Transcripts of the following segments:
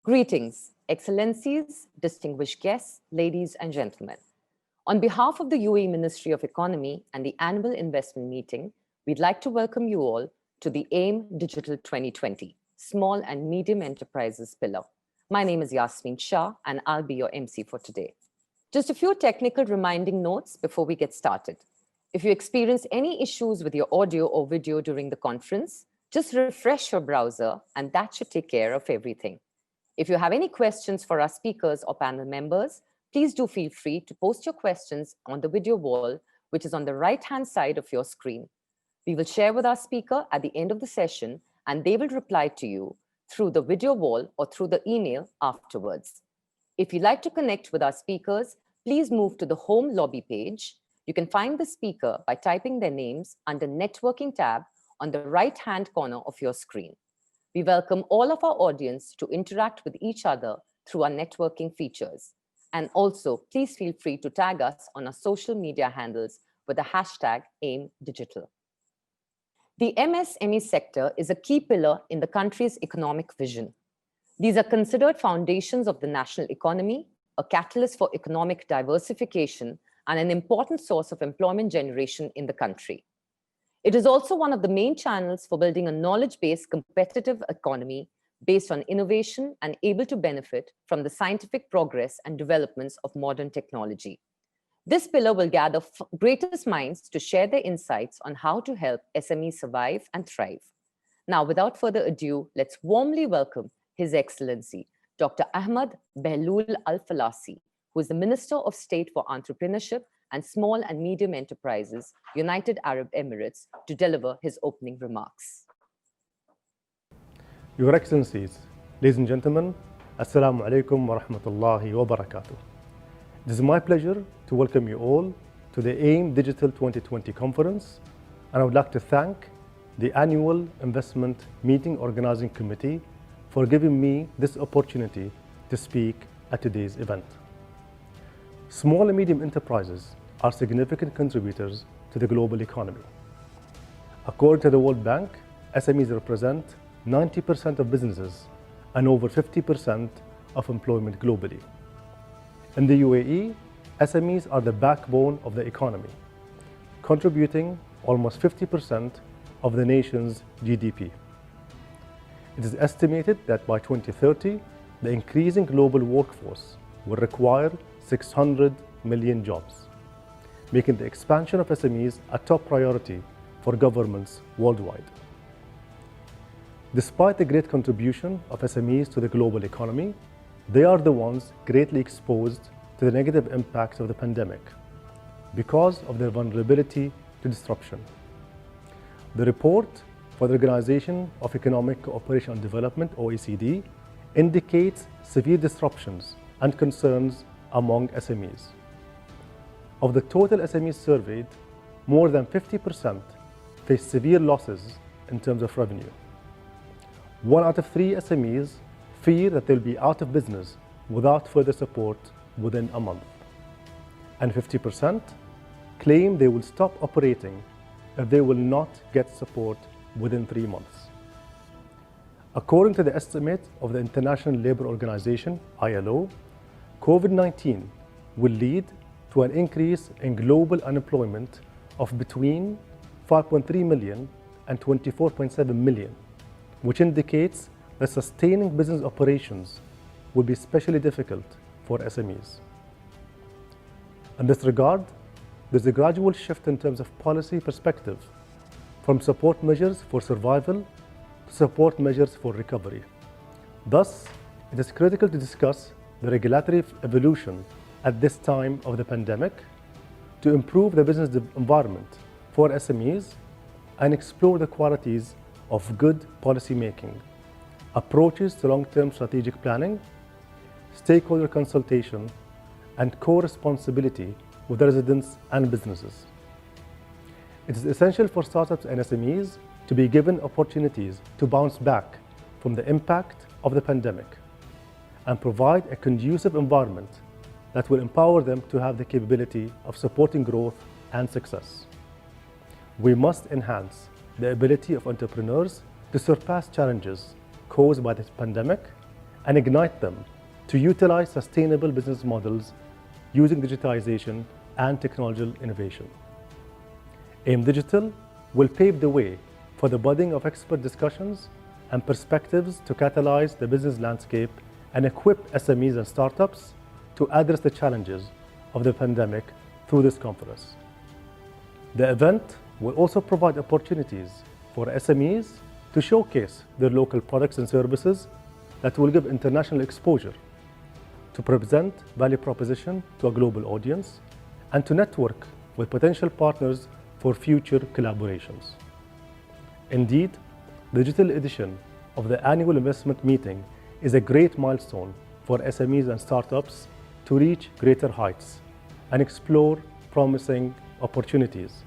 Greetings, Excellencies, distinguished guests, ladies and gentlemen. On behalf of the UAE Ministry of Economy and the Annual Investment Meeting, we'd like to welcome you all to the AIM Digital 2020, Small and Medium Enterprises Pillar. My name is Yasmin Shah, and I'll be your MC for today. Just a few technical reminding notes before we get started. If you experience any issues with your audio or video during the conference, just refresh your browser, and that should take care of everything. If you have any questions for our speakers or panel members, please do feel free to post your questions on the video wall, which is on the right-hand side of your screen. We will share with our speaker at the end of the session, and they will reply to you through the video wall or through the email afterwards. If you'd like to connect with our speakers, please move to the home lobby page. You can find the speaker by typing their names under Networking tab on the right-hand corner of your screen. We welcome all of our audience to interact with each other through our networking features. And also, please feel free to tag us on our social media handles with the hashtag AIMDigital. The MSME sector is a key pillar in the country's economic vision. These are considered foundations of the national economy, a catalyst for economic diversification, and an important source of employment generation in the country. It is also one of the main channels for building a knowledge-based competitive economy based on innovation and able to benefit from the scientific progress and developments of modern technology. This pillar will gather greatest minds to share their insights on how to help SMEs survive and thrive. Now, without further ado, let's warmly welcome His Excellency, Dr. Ahmad Belhoul Al-Falasi, who is the Minister of State for Entrepreneurship and Small and Medium Enterprises, United Arab Emirates, to deliver his opening remarks. Your Excellencies, ladies and gentlemen, Assalamu alaikum wa rahmatullahi wa barakatuh. It is my pleasure to welcome you all to the AIM Digital 2020 conference, and I would like to thank the Annual Investment Meeting Organizing Committee for giving me this opportunity to speak at today's event. Small and medium enterprises are significant contributors to the global economy. According to the World Bank, SMEs represent 90% of businesses and over 50% of employment globally. In the UAE, SMEs are the backbone of the economy, contributing almost 50% of the nation's GDP. It is estimated that by 2030, the increasing global workforce will require 600 million jobs, making the expansion of SMEs a top priority for governments worldwide. Despite the great contribution of SMEs to the global economy, they are the ones greatly exposed to the negative impacts of the pandemic because of their vulnerability to disruption. The report for the Organization of Economic Cooperation and Development, OECD, indicates severe disruptions and concerns among SMEs. Of the total SMEs surveyed, more than 50% face severe losses in terms of revenue. 1 out of 3 SMEs fear that they'll be out of business without further support within a month. And 50% claim they will stop operating if they will not get support within 3 months. According to the estimate of the International Labour Organization, ILO, COVID-19 will lead to an increase in global unemployment of between 5.3 million and 24.7 million, which indicates that sustaining business operations will be especially difficult for SMEs. In this regard, there's a gradual shift in terms of policy perspective from support measures for survival to support measures for recovery. Thus, it is critical to discuss the regulatory evolution at this time of the pandemic to improve the business environment for SMEs and explore the qualities of good policy making, approaches to long-term strategic planning, stakeholder consultation, and co-responsibility with the residents and businesses. It is essential for startups and SMEs to be given opportunities to bounce back from the impact of the pandemic and provide a conducive environment that will empower them to have the capability of supporting growth and success. We must enhance the ability of entrepreneurs to surpass challenges caused by this pandemic and ignite them to utilize sustainable business models using digitization and technological innovation. AIM Digital will pave the way for the budding of expert discussions and perspectives to catalyze the business landscape and equip SMEs and startups to address the challenges of the pandemic through this conference. The event will also provide opportunities for SMEs to showcase their local products and services that will give international exposure, to present value proposition to a global audience, and to network with potential partners for future collaborations. Indeed, the digital edition of the annual investment meeting is a great milestone for SMEs and startups to reach greater heights and explore promising opportunities,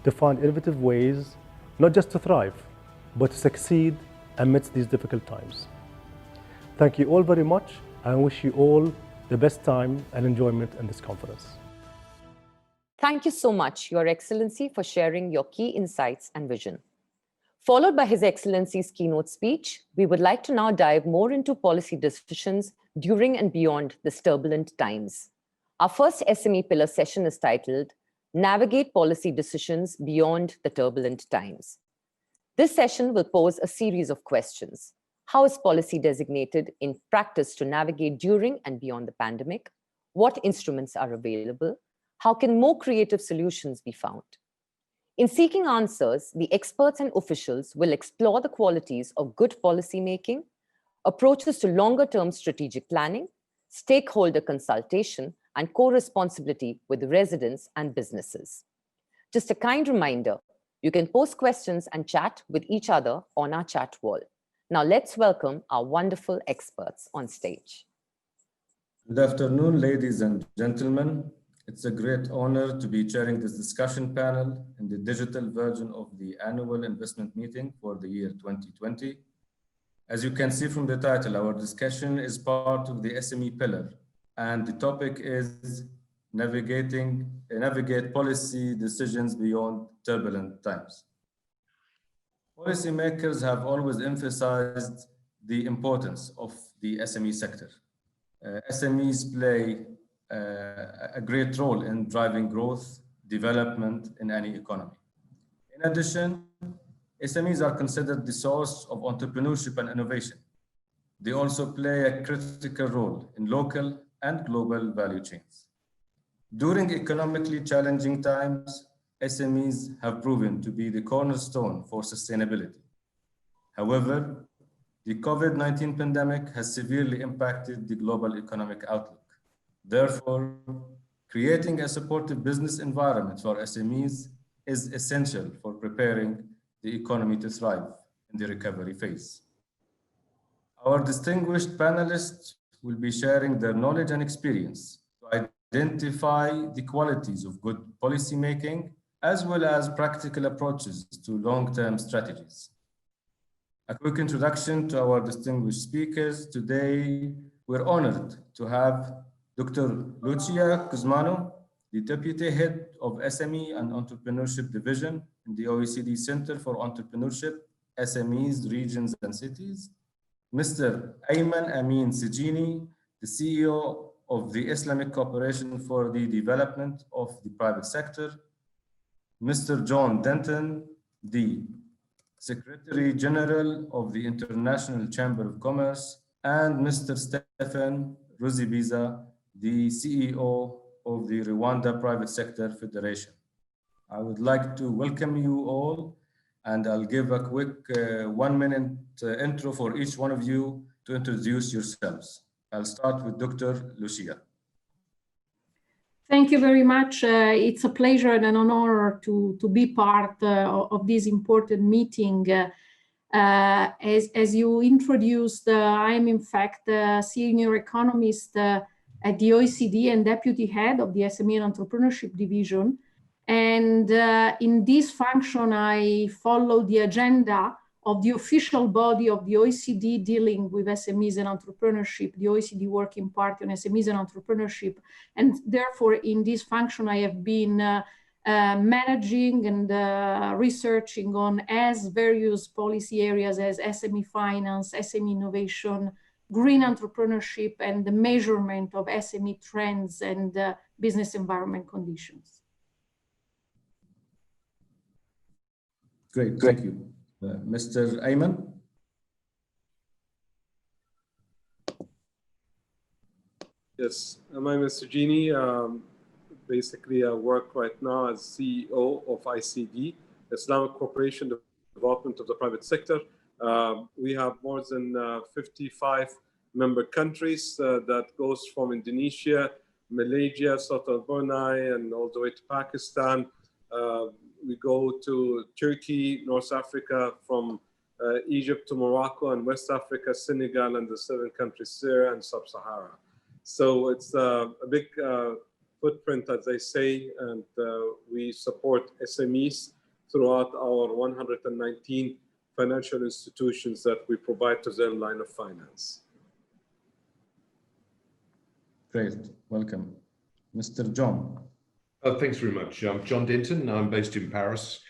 to find innovative ways not just to thrive, but to succeed amidst these difficult times. Thank you all very much, and I wish you all the best time and enjoyment in this conference. Thank you so much, Your Excellency, for sharing your key insights and vision. Followed by His Excellency's keynote speech, we would like to now dive more into policy decisions during and beyond this turbulent times. Our first SME pillar session is titled, Navigate Policy Decisions Beyond the Turbulent Times. This session will pose a series of questions. How is policy designated in practice to navigate during and beyond the pandemic? What instruments are available? How can more creative solutions be found? In seeking answers, the experts and officials will explore the qualities of good policymaking, approaches to longer-term strategic planning, stakeholder consultation, and co-responsibility with residents and businesses. Just a kind reminder, you can post questions and chat with each other on our chat wall. Now let's welcome our wonderful experts on stage. Good afternoon, ladies and gentlemen. It's a great honor to be chairing this discussion panel in the digital version of the annual investment meeting for the year 2020. As you can see from the title, our discussion is part of the SME pillar, and the topic is navigate policy decisions beyond turbulent times. Policymakers have always emphasized the importance of the SME sector. SMEs play a great role in driving growth, development in any economy. In addition, SMEs are considered the source of entrepreneurship and innovation. They also play a critical role in local and global value chains. During economically challenging times, SMEs have proven to be the cornerstone for sustainability. However, the COVID-19 pandemic has severely impacted the global economic outlook. Therefore, creating a supportive business environment for SMEs is essential for preparing the economy to thrive in the recovery phase. Our distinguished panelists will be sharing their knowledge and experience to identify the qualities of good policymaking, as well as practical approaches to long-term strategies. A quick introduction to our distinguished speakers. Today, we're honored to have Dr. Lucia Cusmano, the Deputy Head of SME and Entrepreneurship Division in the OECD Center for Entrepreneurship, SMEs, Regions and Cities. Mr. Ayman Amin Sijini, the CEO of the Islamic Cooperation for the Development of the Private Sector. Mr. John Denton, the Secretary General of the International Chamber of Commerce, and Mr. Stephen Ruzibiza, the CEO of the Rwanda Private Sector Federation. I would like to welcome you all, and I'll give a quick 1 minute intro for each one of you to introduce yourselves. I'll start with Dr. Lucia. Thank you very much. It's a pleasure and an honor to be part of this important meeting. As you introduced, I'm in fact a senior economist at the OECD and deputy head of the SME and Entrepreneurship Division. And in this function, I follow the agenda of the official body of the OECD dealing with SMEs and entrepreneurship, the OECD Working Party on SMEs and Entrepreneurship. And therefore, in this function, I have been managing and researching on as various policy areas as SME finance, SME innovation, green entrepreneurship and the measurement of SME trends and business environment conditions. Great, thank you. Mr. Ayman? Yes, my name is Sujini. Basically, I work right now as CEO of ICD, Islamic Cooperation Development of the Private Sector. We have more than 55 member countries that goes from Indonesia, Malaysia, Sultan Brunei, and all the way to Pakistan. We go to Turkey, North Africa, from Egypt to Morocco, and West Africa, Senegal, and the 7 countries, Syria and Sub-Sahara. So it's a big footprint, as I say, and we support SMEs throughout our 119 financial institutions that we provide to their line of finance. Great, welcome. Mr. John. Thanks very much. I'm John Denton. I'm based in Paris.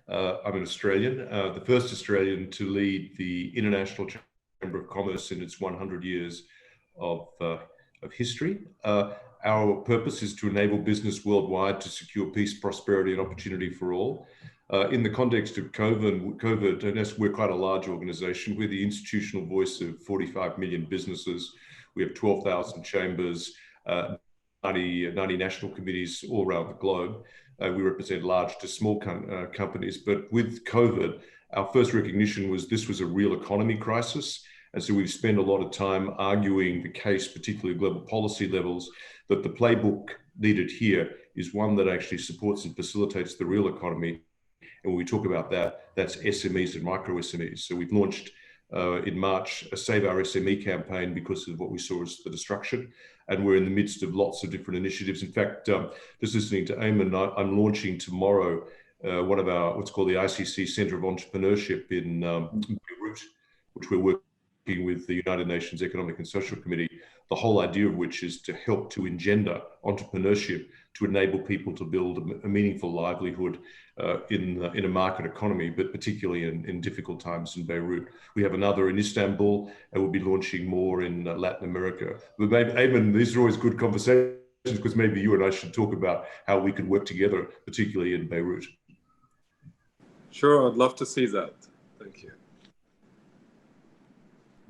I'm an Australian, the first Australian to lead the International Chamber of Commerce in its 100 years of history. Our purpose is to enable business worldwide to secure peace, prosperity, and opportunity for all. In the context of COVID, and as we're quite a large organization, we're the institutional voice of 45 million businesses. We have 12,000 chambers, 90 national committees all around the globe. We represent large to small companies, but with COVID, our first recognition was this was a real economy crisis. And so we've spent a lot of time arguing the case, particularly global policy levels, that the playbook needed here is one that actually supports and facilitates the real economy. And when we talk about that, that's SMEs and micro SMEs. So we've launched in March a Save Our SME campaign because of what we saw as the destruction. And we're in the midst of lots of different initiatives. In fact, just listening to Ayman, I'm launching tomorrow one of our, what's called the ICC Center of Entrepreneurship in Beirut, which we're working with the United Nations Economic and Social Committee, the whole idea of which is to help to engender entrepreneurship, to enable people to build a meaningful livelihood in a market economy, but particularly in difficult times in Beirut. We have another in Istanbul, and we'll be launching more in Latin America. But maybe, Ayman, these are always good conversations because maybe you and I should talk about how we could work together, particularly in Beirut. Sure, I'd love to see that. Thank you.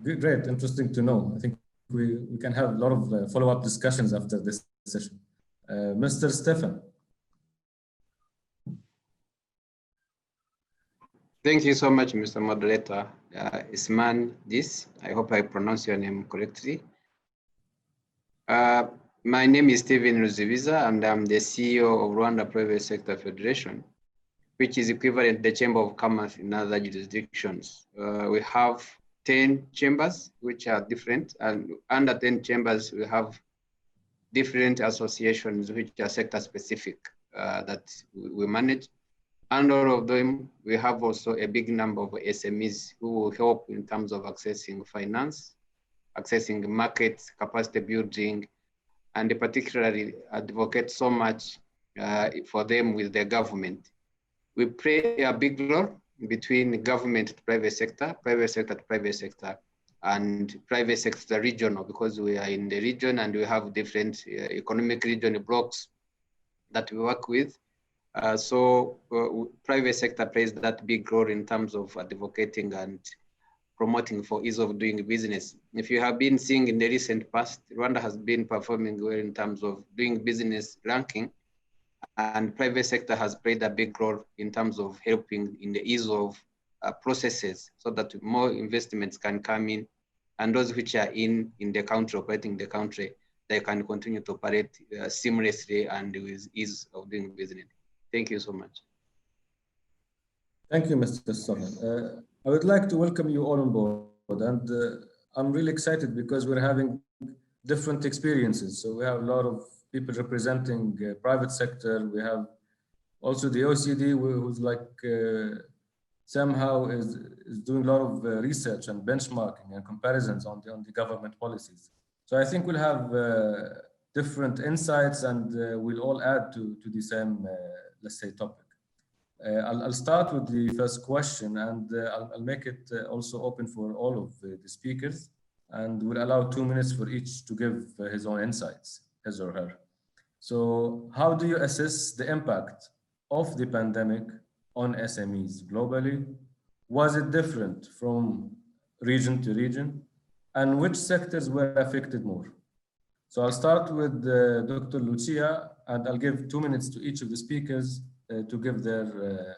Great, interesting to know. I think we can have a lot of follow-up discussions after this session. Mr. Stefan. Thank you so much, Mr. Moderator. Isman Dis, I hope I pronounce your name correctly. My name is Steven Ruzibiza, and I'm the CEO of Rwanda Private Sector Federation, which is equivalent to the Chamber of Commerce in other jurisdictions. We have 10 chambers, which are different, and under 10 chambers, we have different associations which are sector specific that we manage. And all of them, we have also a big number of SMEs who will help in terms of accessing finance, accessing markets, capacity building, and particularly advocate so much for them with the government. We play a big role between government to private sector to private sector, and private sector regional, because we are in the region and we have different economic regional blocks that we work with. Private sector plays that big role in terms of advocating and promoting for ease of doing business. If you have been seeing in the recent past, Rwanda has been performing well in terms of doing business ranking, and private sector has played a big role in terms of helping in the ease of processes so that more investments can come in, and those which are in the country, operating the country, they can continue to operate seamlessly and with ease of doing business. Thank you so much. Thank you, Mr. Sohan. I would like to welcome you all on board, and I'm really excited because we're having different experiences. So we have a lot of people representing private sector. We have also the OECD, who's like somehow is doing a lot of research and benchmarking and comparisons on the government policies. So I think we'll have different insights, and we'll all add to the same, let's say, topic. I'll start with the first question, and I'll make it also open for all of the speakers. and we'll allow 2 minutes for each to give his own insights, his or her. So how do you assess the impact of the pandemic on SMEs globally? Was it different from region to region? And which sectors were affected more? So I'll start with Dr. Lucia, and I'll give 2 minutes to each of the speakers to give their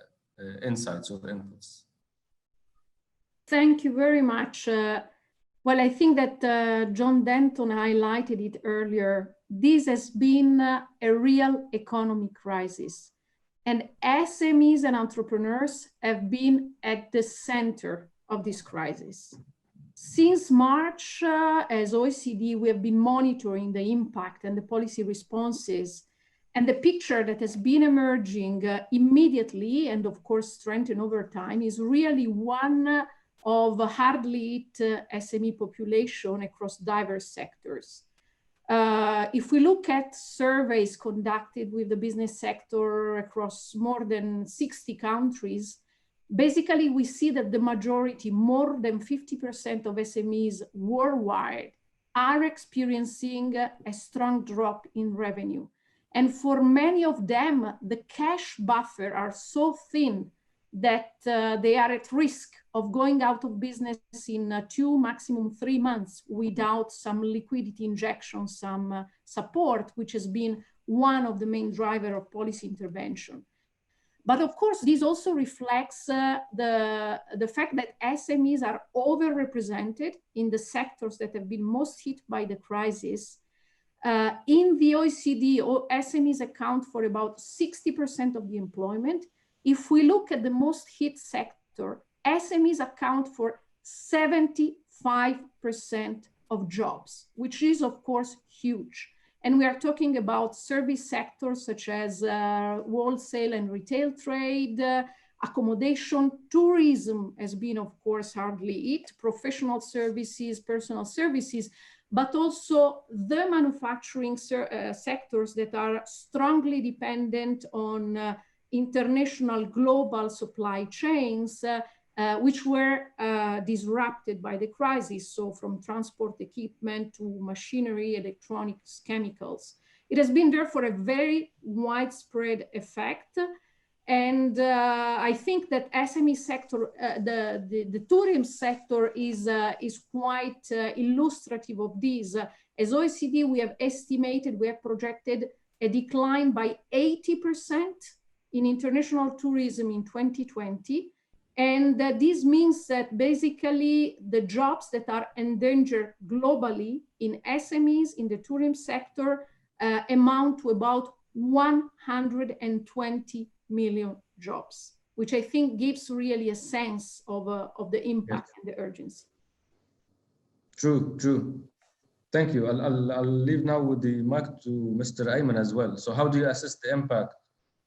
insights or inputs. Thank you very much. Well, I think that John Denton highlighted it earlier. This has been a real economic crisis, and SMEs and entrepreneurs have been at the center of this crisis. Since March, as OECD, we have been monitoring the impact and the policy responses, and the picture that has been emerging immediately and of course strengthened over time is really one of a hardly hit SME population across diverse sectors. If we look at surveys conducted with the business sector across more than 60 countries, basically we see that the majority, more than 50% of SMEs worldwide, are experiencing a strong drop in revenue. And for many of them, the cash buffer are so thin that they are at risk of going out of business in 2, maximum 3 months without some liquidity injection, some support, which has been one of the main drivers of policy intervention. But of course, this also reflects the fact that SMEs are overrepresented in the sectors that have been most hit by the crisis. In the OECD, SMEs account for about 60% of the employment. If we look at the most hit sector, SMEs account for 75% of jobs, which is of course huge. And we are talking about service sectors such as wholesale and retail trade, accommodation, tourism has been of course hardly hit, professional services, personal services, but also the manufacturing sectors that are strongly dependent on international global supply chains, which were disrupted by the crisis. So from transport equipment to machinery, electronics, chemicals. It has been therefore a very widespread effect. And I think that SME sector, the tourism sector is quite illustrative of this. As OECD, we have estimated, we have projected a decline by 80% in international tourism in 2020. And this means that basically the jobs that are endangered globally in SMEs, in the tourism sector, amount to about 120 million jobs, which I think gives really a sense of the impact and the urgency. True, true. Thank you. I'll leave now with the mic to Mr. Ayman as well. So how do you assess the impact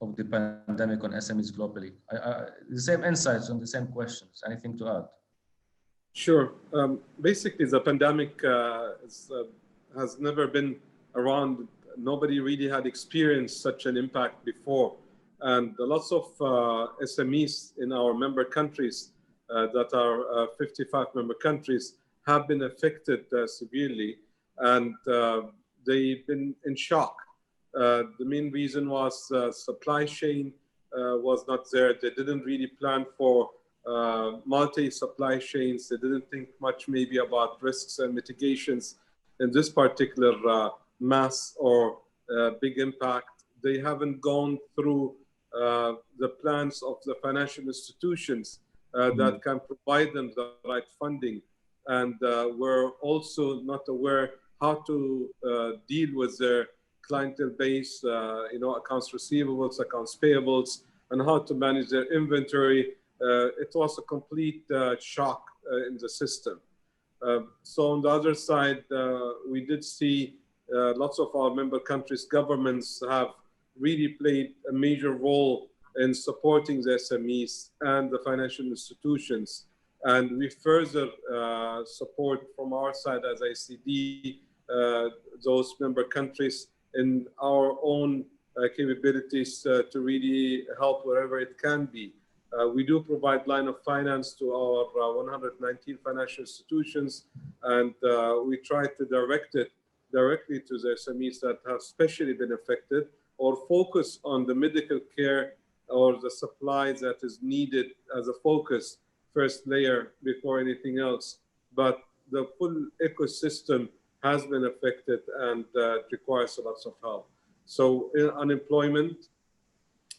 of the pandemic on SMEs globally? The same insights on the same questions. Anything to add? Sure. Basically, the pandemic has never been around. Nobody really had experienced such an impact before. And lots of SMEs in our member countries that are 55 member countries have been affected severely, and they've been in shock. The main reason was supply chain was not there. They didn't really plan for multi-supply chains. They didn't think much maybe about risks and mitigations in this particular mass or big impact. They haven't gone through the plans of the financial institutions that can provide them the right funding. And we're also not aware how to deal with their clientele base, accounts receivables, accounts payables, and how to manage their inventory. It was a complete shock in the system. So on the other side, we did see lots of our member countries' governments have really played a major role in supporting the SMEs and the financial institutions. And we further support from our side as ICD those member countries in our own capabilities to really help wherever it can be. We do provide line of finance to our 119 financial institutions, and we try to direct it directly to the SMEs that have especially been affected, or focus on the medical care or the supplies that is needed as a focus, first layer before anything else. But the full ecosystem has been affected, and it requires lots of help. So unemployment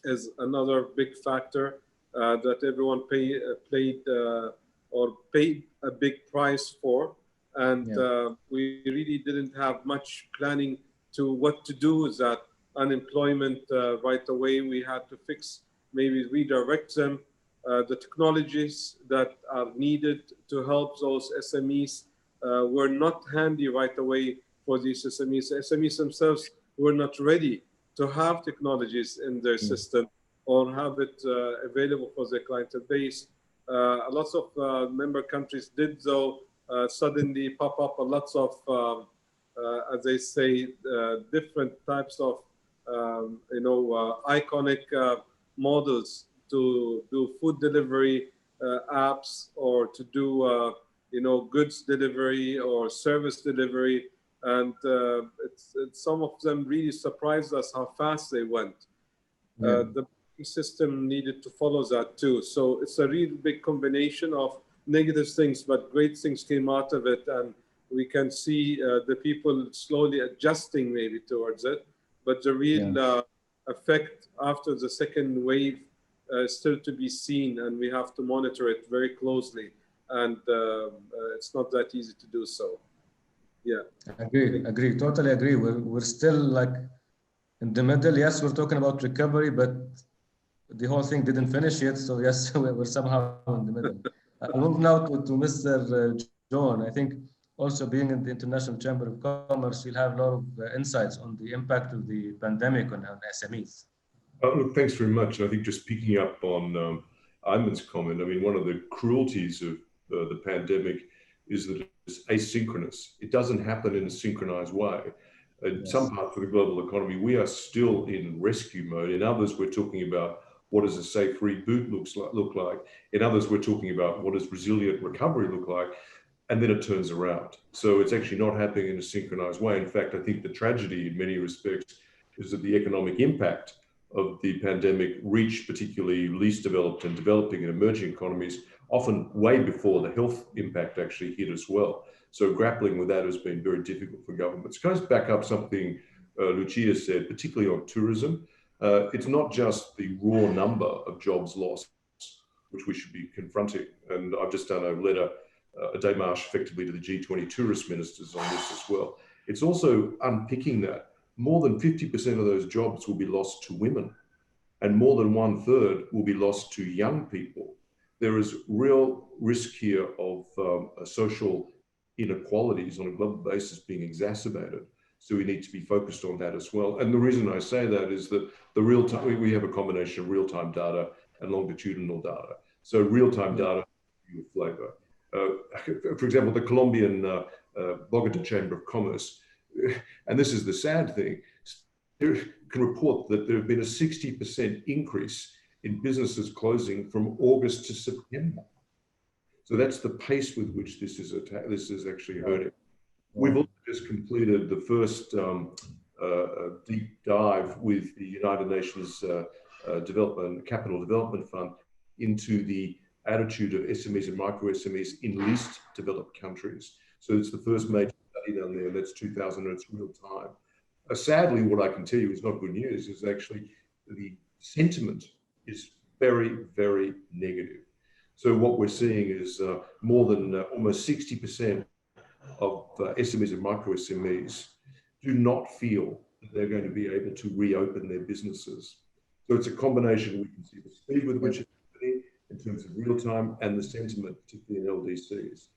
is another big factor that everyone paid a big price for. And we really didn't have much planning to what to do with that unemployment right away. We had to fix, maybe redirect them. The technologies that are needed to help those SMEs were not handy right away for these SMEs. SMEs themselves were not ready to have technologies in their system or have it available for their clientele base. Lots of member countries did, though, suddenly pop up lots of, as they say, different types of, iconic models to do food delivery apps, or to do, goods delivery or service delivery. And some of them really surprised us how fast they went. The system needed to follow that too. So it's a real big combination of negative things, but great things came out of it. And we can see the people slowly adjusting maybe towards it. But the real effect after the second wave is still to be seen, and we have to monitor it very closely. And it's not that easy to do so. Yeah. Agree, totally agree. We're still like in the middle. Yes, we're talking about recovery, but the whole thing didn't finish yet. So yes, we're somehow in the middle. I'll move now to Mr. John. I think also being in the International Chamber of Commerce, you'll have a lot of insights on the impact of the pandemic on SMEs. Look, thanks very much. I think just picking up on Ahmad's comment, I mean, one of the cruelties of the pandemic is that it's asynchronous. It doesn't happen in a synchronized way. In some parts of the global economy, we are still in rescue mode. In others, we're talking about what does a safe reboot look like. In others, we're talking about what does resilient recovery look like, and then it turns around. So it's actually not happening in a synchronized way. In fact, I think the tragedy in many respects is that the economic impact of the pandemic reached particularly least developed and developing and emerging economies often way before the health impact actually hit as well. So grappling with that has been very difficult for governments. Can I just back up something Lucia said, particularly on tourism? It's not just the raw number of jobs lost, which we should be confronting. And I've just done a letter, a démarche effectively to the G20 tourist ministers on this as well. It's also unpicking that. More than 50% of those jobs will be lost to women, and more than 1/3 will be lost to young people. There is real risk here of social inequalities on a global basis being exacerbated. So we need to be focused on that as well. And the reason I say that is that the real time, we have a combination of real-time data and longitudinal data. So real-time data with flavor. For example, the Colombian Bogota Chamber of Commerce, and this is the sad thing, can report that there have been a 60% increase in businesses closing from August to September. So that's the pace with which this is actually hurting. We've also just completed the first deep dive with the United Nations Capital Development Fund into the attitude of SMEs and micro SMEs in least developed countries. So it's the first major study down there. That's 2000, and it's real time. Sadly, what I can tell you is not good news, is actually the sentiment is very, very negative. So what we're seeing is more than almost 60% of SMEs and micro SMEs do not feel that they're going to be able to reopen their businesses. So it's a combination. We can see the speed with which it's happening in terms of real time and the sentiment, particularly in LDCs.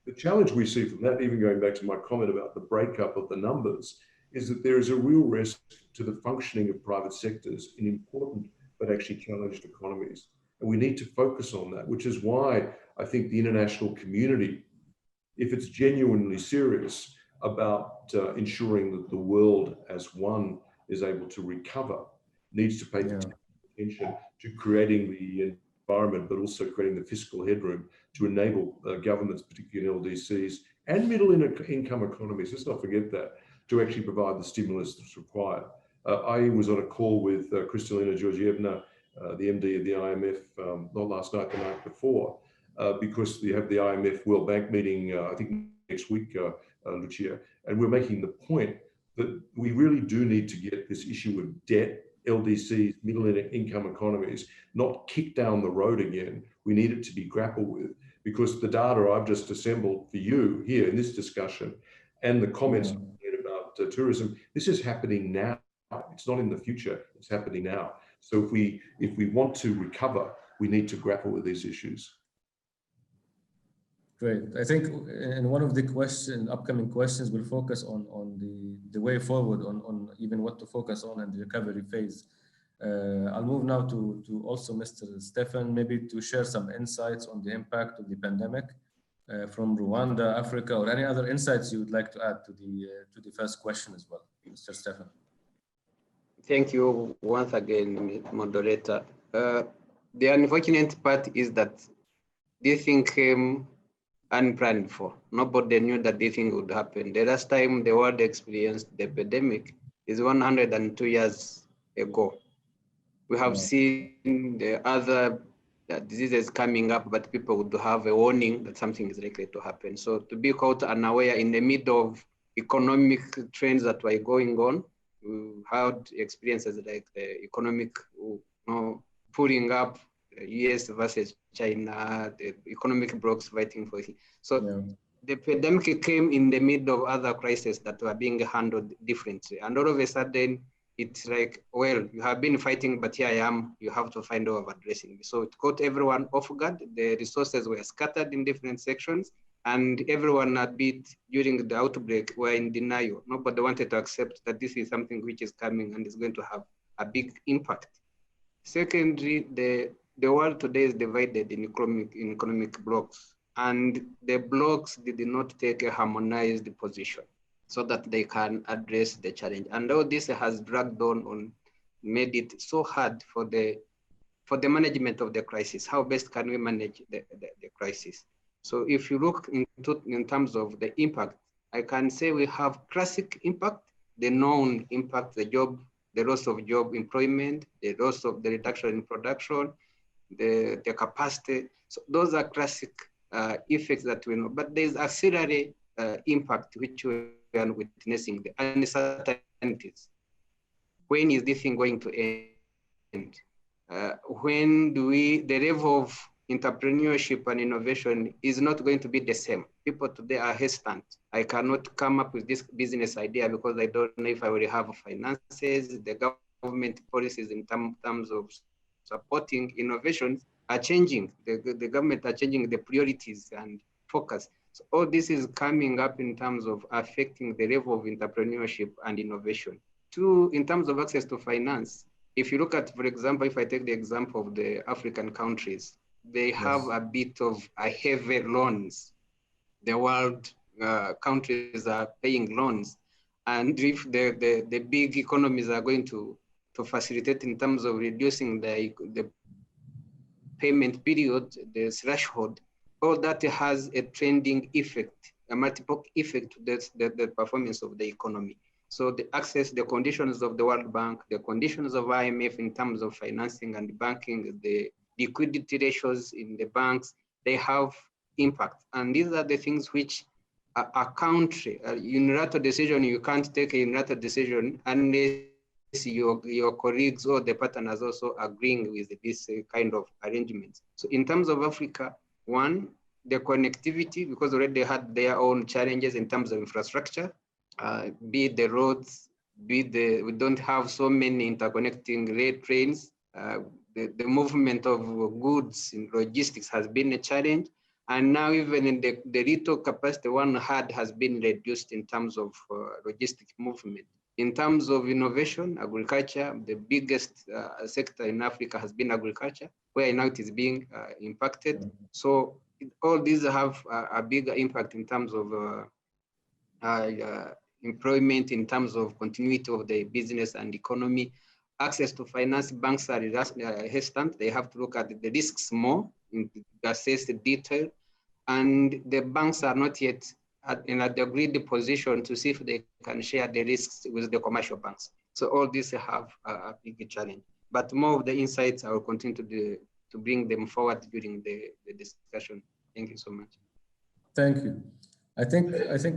The challenge we see from that, even going back to my comment about the breakup of the numbers, is that there is a real risk to the functioning of private sectors in important but actually challenged economies. And we need to focus on that, which is why I think the international community, if it's genuinely serious about ensuring that the world as one is able to recover, needs to pay attention to creating the environment, but also creating the fiscal headroom to enable governments, particularly in LDCs and middle income economies, let's not forget that, to actually provide the stimulus that's required. I was on a call with Kristalina Georgievna, the MD of the IMF, not last night, the night before, because we have the IMF World Bank meeting, I think next week, Lucia, and we're making the point that we really do need to get this issue of debt, LDCs, middle income economies, not kicked down the road again. We need it to be grappled with, because the data I've just assembled for you here in this discussion and the comments about tourism, this is happening now. It's not in the future, it's happening now. So if we want to recover, we need to grapple with these issues. Great. I think in one of the upcoming questions, we'll focus on the way forward, on even what to focus on in the recovery phase. I'll move now to also Mr. Stefan, maybe to share some insights on the impact of the pandemic from Rwanda, Africa, or any other insights you would like to add to the first question as well, Mr. Stefan. Thank you once again, moderator. The unfortunate part is that this thing came unplanned for. Nobody knew that this thing would happen. The last time the world experienced the epidemic is 102 years ago. We have seen the other diseases coming up, but people would have a warning that something is likely to happen. So to be caught unaware in the middle of economic trends that were going on, we had experiences like the economic pulling up, US versus China, the economic blocks fighting for it. So the pandemic came in the middle of other crises that were being handled differently. And all of a sudden, it's like, well, you have been fighting, but here I am, you have to find a way of addressing me. So it caught everyone off guard. The resources were scattered in different sections, and everyone a bit during the outbreak were in denial. Nobody wanted to accept that this is something which is coming and is going to have a big impact. Secondly, the world today is divided in economic blocks, and the blocks did not take a harmonized position so that they can address the challenge. And all this has dragged on, made it so hard for the management of the crisis. How best can we manage the crisis? So if you look in terms of the impact, I can say we have classic impact, the known impact, the loss of job employment, the loss of the reduction in production, the capacity. So those are classic effects that we know, but there's auxiliary impact which we are witnessing, the uncertainties. When is this thing going to end? When do the level of entrepreneurship and innovation is not going to be the same? People today are hesitant. I cannot come up with this business idea because I don't know if I will have finances. The government policies in terms of supporting innovations are changing. The government are changing the priorities and focus. So all this is coming up in terms of affecting the level of entrepreneurship and innovation. Two, in terms of access to finance, if you look at, for example, if I take the example of the African countries, they have a bit of a heavy loans. The world countries are paying loans. And if the big economies are going to facilitate in terms of reducing the payment period, the threshold, all that has a trending effect, a multiple effect to the performance of the economy. So the access, the conditions of the World Bank, the conditions of IMF in terms of financing and banking, the liquidity ratios in the banks, they have impact. And these are the things which a country, a unilateral decision, you can't take a unilateral decision unless your colleagues or the partners also agreeing with this kind of arrangements. So in terms of Africa, one, the connectivity, because already they had their own challenges in terms of infrastructure, be it the roads, we don't have so many interconnecting rail trains. The movement of goods in logistics has been a challenge. And now even in the little capacity one had has been reduced in terms of logistic movement. In terms of innovation, agriculture, the biggest sector in Africa has been agriculture, where now it is being impacted. So all these have a bigger impact in terms of employment, in terms of continuity of the business and economy. access to finance. Banks are hesitant. They have to look at the risks more, assess the detail, and the banks are not yet in a agreed position to see if they can share the risks with the commercial banks. So all these have a big challenge. But more of the insights I will continue to bring them forward during the discussion. Thank you so much. Thank you. I think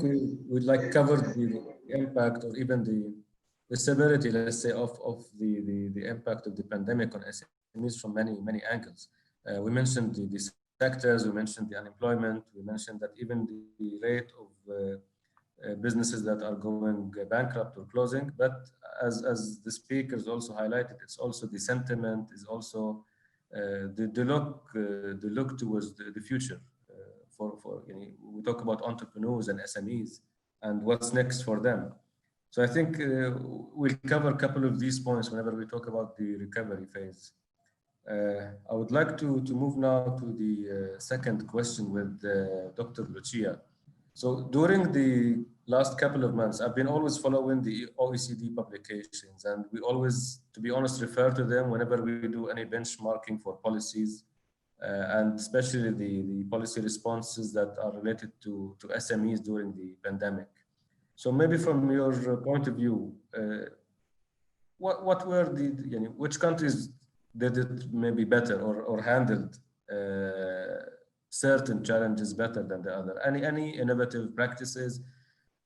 we like covered the impact or even the severity, let's say, of the impact of the pandemic on SMEs from many angles. We mentioned the sectors, we mentioned the unemployment, we mentioned that even the rate of businesses that are going bankrupt or closing. But as the speakers also highlighted, it's also the sentiment, is also the look towards the future. We talk about entrepreneurs and SMEs and what's next for them. So I think we'll cover a couple of these points whenever we talk about the recovery phase. I would like to move now to the second question with Dr. Lucia. So during the last couple of months, I've been always following the OECD publications, and we always, to be honest, refer to them whenever we do any benchmarking for policies. And especially the policy responses that are related to SMEs during the pandemic. So maybe from your point of view, what were which countries did it maybe better or handled certain challenges better than the other? Any innovative practices,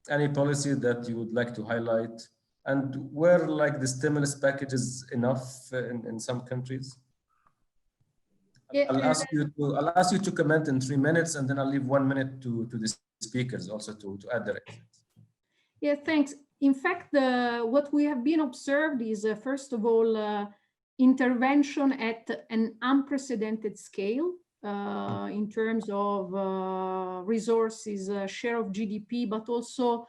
any policy that you would like to highlight, and were like the stimulus packages enough in some countries? I'll ask you to comment in 3 minutes, and then I'll leave 1 minute to the speakers also to add their insights. Yeah, thanks. In fact, what we have been observed is, first of all, intervention at an unprecedented scale in terms of resources, share of GDP, but also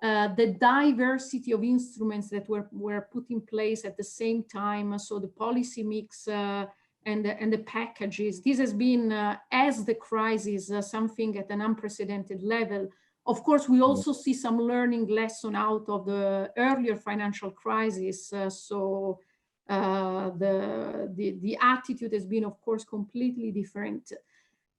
the diversity of instruments that were put in place at the same time. So the policy mix and the packages. This has been, as the crisis, something at an unprecedented level. Of course, we also see some learning lesson out of the earlier financial crisis. So the attitude has been, of course, completely different.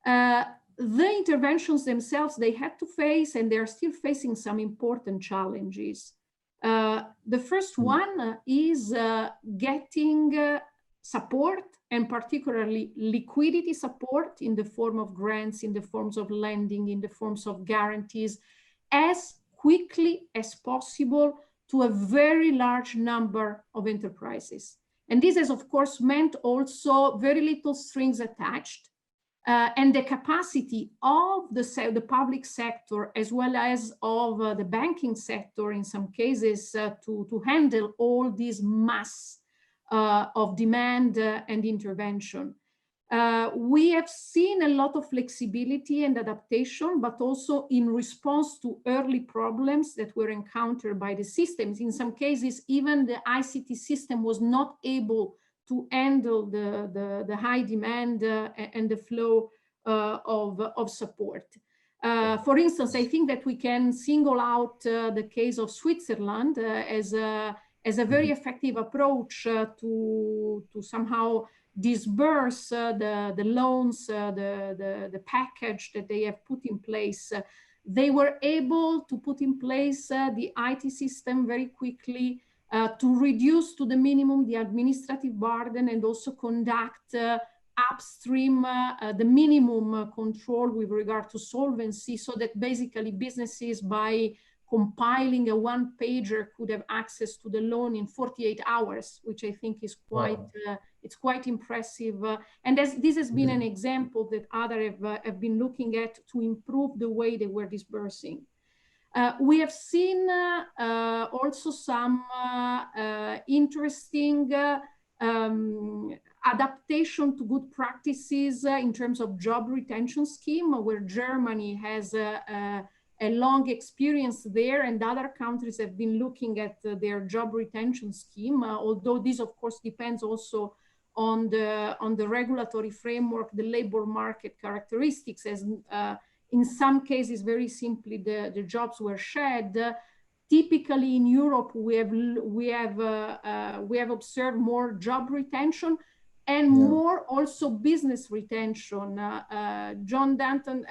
The interventions themselves, they had to face, and they're still facing some important challenges. The first one is getting support, and particularly liquidity support in the form of grants, in the forms of lending, in the forms of guarantees, as quickly as possible to a very large number of enterprises. And this has, of course, meant also very little strings attached, and the capacity of the public sector, as well as of the banking sector in some cases, to handle all these mass of demand and intervention. We have seen a lot of flexibility and adaptation, but also in response to early problems that were encountered by the systems. In some cases, even the ICT system was not able to handle the high demand and the flow of support. For instance, I think that we can single out the case of Switzerland as a very effective approach to somehow disburse the loans, the package that they have put in place. They were able to put in place the IT system very quickly to reduce to the minimum the administrative burden, and also conduct upstream the minimum control with regard to solvency, so that basically businesses, by compiling a one-pager, could have access to the loan in 48 hours, which I think is quite, it's quite impressive. And this has been an example that others have been looking at to improve the way they were disbursing. We have seen also some interesting adaptation to good practices in terms of job retention scheme, where Germany has a long experience there, and other countries have been looking at their job retention scheme, although this, of course, depends also on the regulatory framework, the labor market characteristics, as in some cases, very simply, the jobs were shed. Typically in Europe, we have observed more job retention and more also business retention. John Danton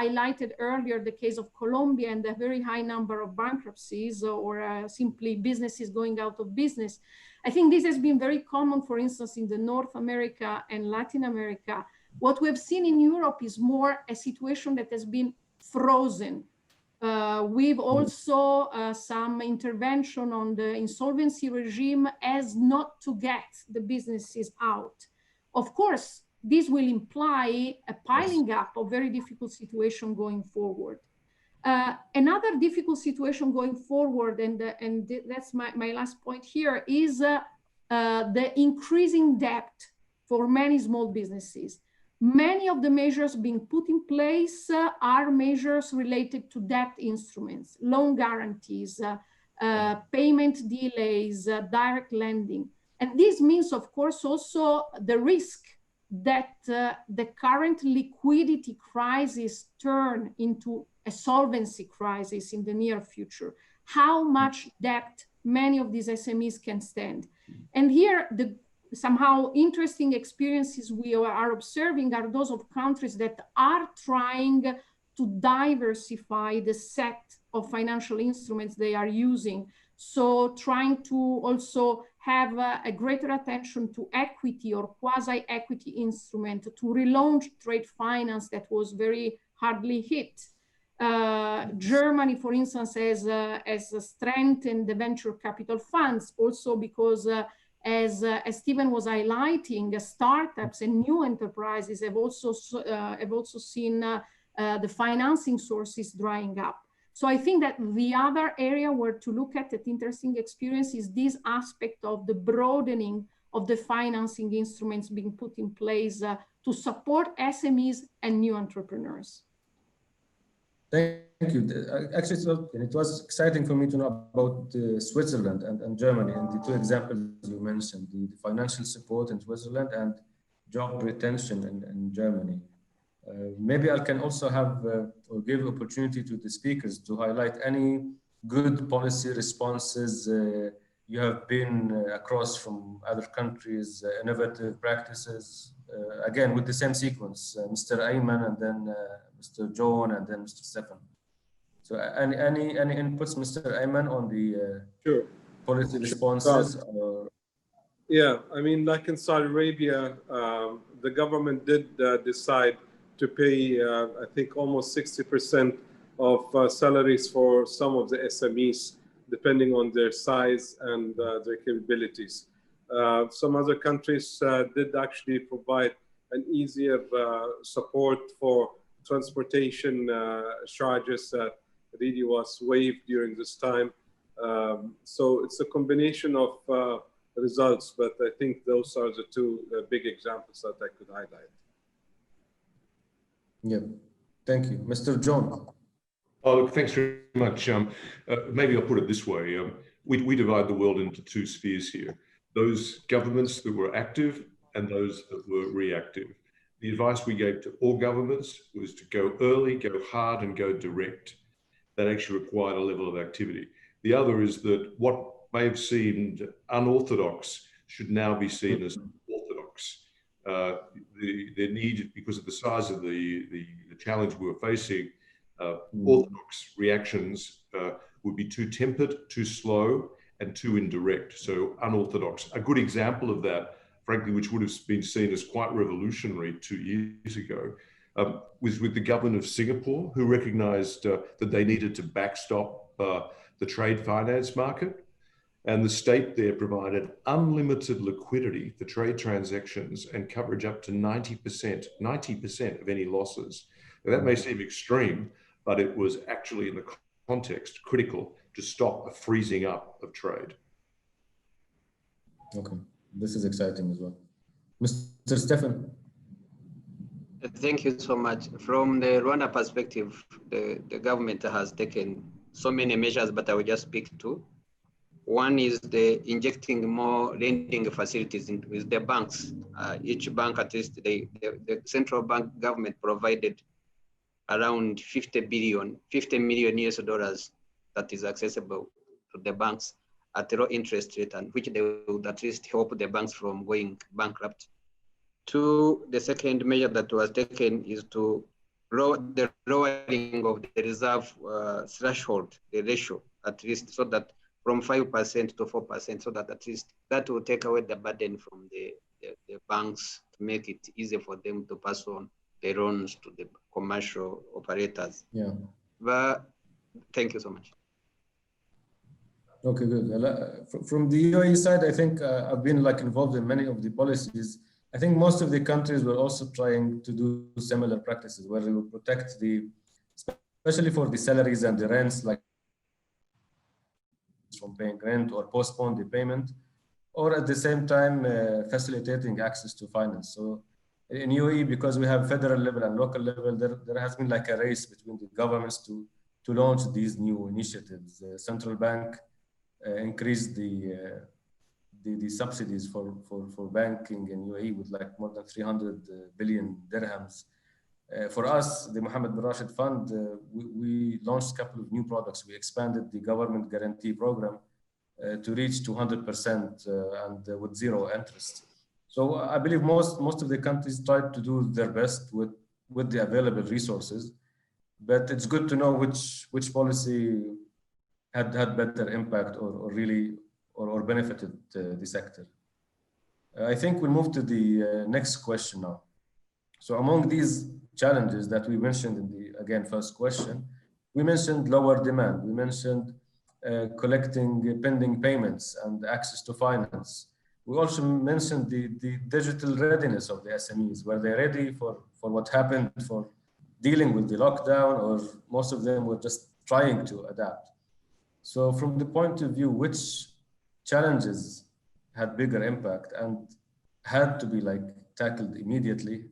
highlighted earlier the case of Colombia and the very high number of bankruptcies or simply businesses going out of business. I think this has been very common, for instance, in the North America and Latin America. What we have seen in Europe is more a situation that has been frozen. We've also some intervention on the insolvency regime as not to get the businesses out. Of course, this will imply a piling up of very difficult situation going forward. Another difficult situation going forward, and that's my last point here, is the increasing debt for many small businesses. Many of the measures being put in place are measures related to debt instruments, loan guarantees, payment delays, direct lending. And this means, of course, also the risk that the current liquidity crisis turn into a solvency crisis in the near future. How much debt many of these SMEs can stand. And here, the somehow interesting experiences we are observing are those of countries that are trying to diversify the set of financial instruments they are using. So trying to also have a greater attention to equity or quasi-equity instrument to relaunch trade finance that was very hardly hit. Germany, for instance, has strengthened the venture capital funds also because as Stephen was highlighting, startups and new enterprises have also seen the financing sources drying up. So I think that the other area where to look at that interesting experience is this aspect of the broadening of the financing instruments being put in place to support SMEs and new entrepreneurs. Thank you. Actually, it was exciting for me to know about Switzerland and Germany and the two examples you mentioned, the financial support in Switzerland and job retention in Germany. Maybe I can also have or give opportunity to the speakers to highlight any good policy responses you have been across from other countries, innovative practices, again, with the same sequence, Mr. Ayman and then Mr. John and then Mr. Stefan. So any inputs, Mr. Ayman, on the sure. policy responses? Or... Yeah, I mean, like in Saudi Arabia, the government did decide to pay, I think, almost 60% of salaries for some of the SMEs, depending on their size and their capabilities. Some other countries did actually provide an easier support for transportation charges that really was waived during this time. So it's a combination of results, but I think those are the two big examples that I could highlight. Yeah, thank you. Mr. John. Oh, look, thanks very much. Maybe I'll put it this way. We divide the world into two spheres here. Those governments that were active and those that were reactive. The advice we gave to all governments was to go early, go hard, and go direct. That actually required a level of activity. The other is that what may have seemed unorthodox should now be seen as orthodox. The need, because of the size of the challenge we were facing, orthodox reactions would be too tempered, too slow, and too indirect. So unorthodox. A good example of that, frankly, which would have been seen as quite revolutionary 2 years ago, was with the government of Singapore, who recognized that they needed to backstop the trade finance market. And the state there provided unlimited liquidity for trade transactions and coverage up to 90% of any losses. Now, that may seem extreme, but it was actually in the context critical to stop a freezing up of trade. Okay, this is exciting as well. Mr. Stefan. Thank you so much. From the Rwanda perspective, the government has taken so many measures, but I will just speak to. One is the injecting more lending facilities with the banks. Each bank, at least the central bank government provided around $50 million US that is accessible to the banks at a low interest rate, and which they would at least help the banks from going bankrupt. Two, the second measure that was taken is to lower the lowering of the reserve threshold, the ratio, at least, so that from 5% to 4%, so that at least that will take away the burden from the banks to make it easier for them to pass on the loans to the commercial operators. Yeah. But thank you so much. Okay, good. From the UAE side, I think I've been involved in many of the policies. I think most of the countries were also trying to do similar practices where they will protect especially for the salaries and the rents, like from paying rent or postpone the payment, or at the same time facilitating access to finance. So in UAE, because we have federal level and local level, there has been a race between the governments to launch these new initiatives. The central bank increased the subsidies for banking in UAE with more than 300 billion dirhams. For us, the Mohammed bin Rashid Fund, we launched a couple of new products. We expanded the government guarantee program to reach 200% and with zero interest. So I believe most of the countries tried to do their best with the available resources, but it's good to know which policy had better impact or really benefited the sector. I think we'll move to the next question now. So among these challenges that we mentioned in the, first question, we mentioned lower demand. We mentioned collecting pending payments and access to finance. We also mentioned the digital readiness of the SMEs. Were they ready for what happened, for dealing with the lockdown, or most of them were just trying to adapt? So from the point of view, which challenges had bigger impact and had to be tackled immediately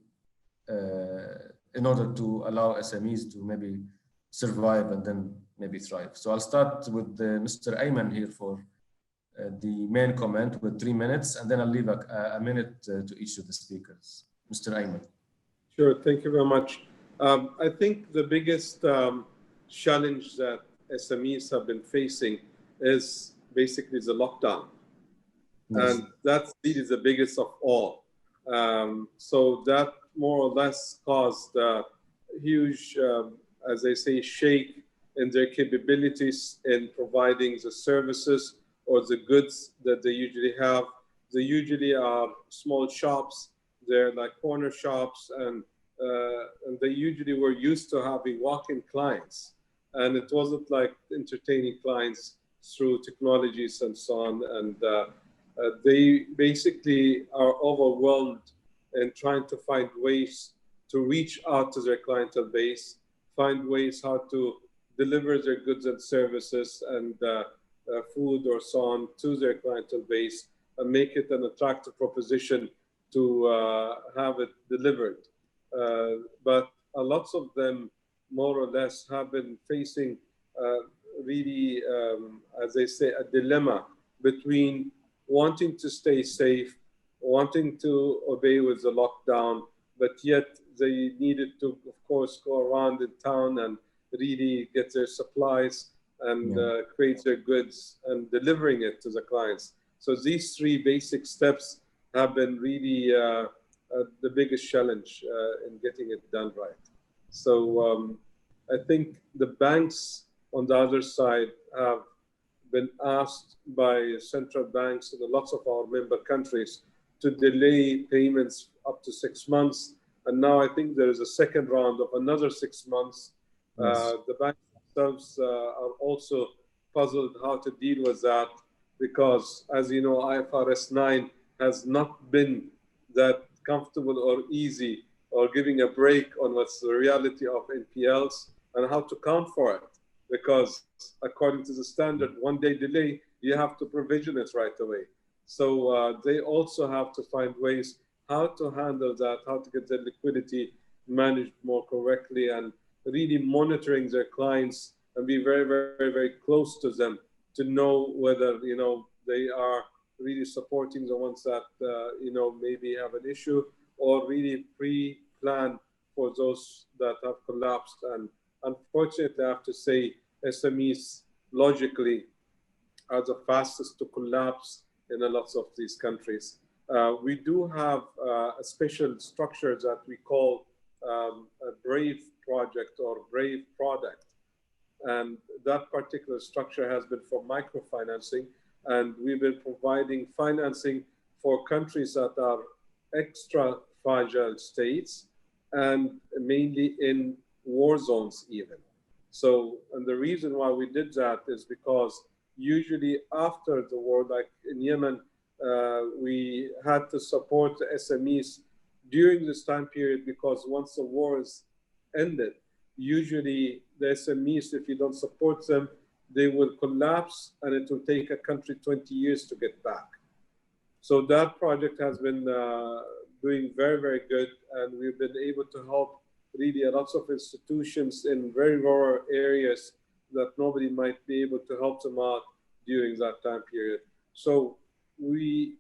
in order to allow SMEs to maybe survive and then maybe thrive? So I'll start with Mr. Ayman here for the main comment with 3 minutes, and then I'll leave a minute to each of the speakers. Mr. Ayman. Sure, thank you very much. I think the biggest challenge that SMEs have been facing is basically the lockdown. Yes. And that's really the biggest of all. So that more or less caused a huge, as they say, shake in their capabilities in providing the services or the goods that they usually have. They usually are small shops, they're corner shops, and they usually were used to having walk-in clients. And it wasn't entertaining clients through technologies and so on. And they basically are overwhelmed in trying to find ways to reach out to their clientele base, find ways how to deliver their goods and services and food or so on to their clientele base and make it an attractive proposition to have it delivered. But lots of them, more or less, have been facing really, as they say, a dilemma between wanting to stay safe, wanting to obey with the lockdown, but yet they needed to, of course, go around in town and really get their supplies and create their goods and delivering it to the clients. So these three basic steps have been really the biggest challenge in getting it done right. So I think the banks on the other side have been asked by central banks in lots of our member countries to delay payments up to 6 months. And now I think there is a second round of another 6 months. Yes. The banks themselves are also puzzled how to deal with that because, as you know, IFRS 9 has not been that comfortable or easy or giving a break on what's the reality of NPLs and how to count for it. Because according to the standard, 1 day delay, you have to provision it right away. So they also have to find ways how to handle that, how to get their liquidity managed more correctly and really monitoring their clients and be very, very, very close to them to know whether, they are really supporting the ones that, maybe have an issue or really pre-plan for those that have collapsed. And unfortunately, I have to say, SMEs logically are the fastest to collapse in a lot of these countries. We do have a special structure that we call a BRAVE project or BRAVE product. And that particular structure has been for microfinancing, and we've been providing financing for countries that are extra fragile states and mainly in war zones even. So, and the reason why we did that is because usually after the war, like in Yemen, we had to support the SMEs during this time period, because once the war is ended, usually the SMEs, if you don't support them, they will collapse and it will take a country 20 years to get back. So that project has been doing very, very good. And we've been able to help really a lot of institutions in very rural areas that nobody might be able to help them out during that time period. So we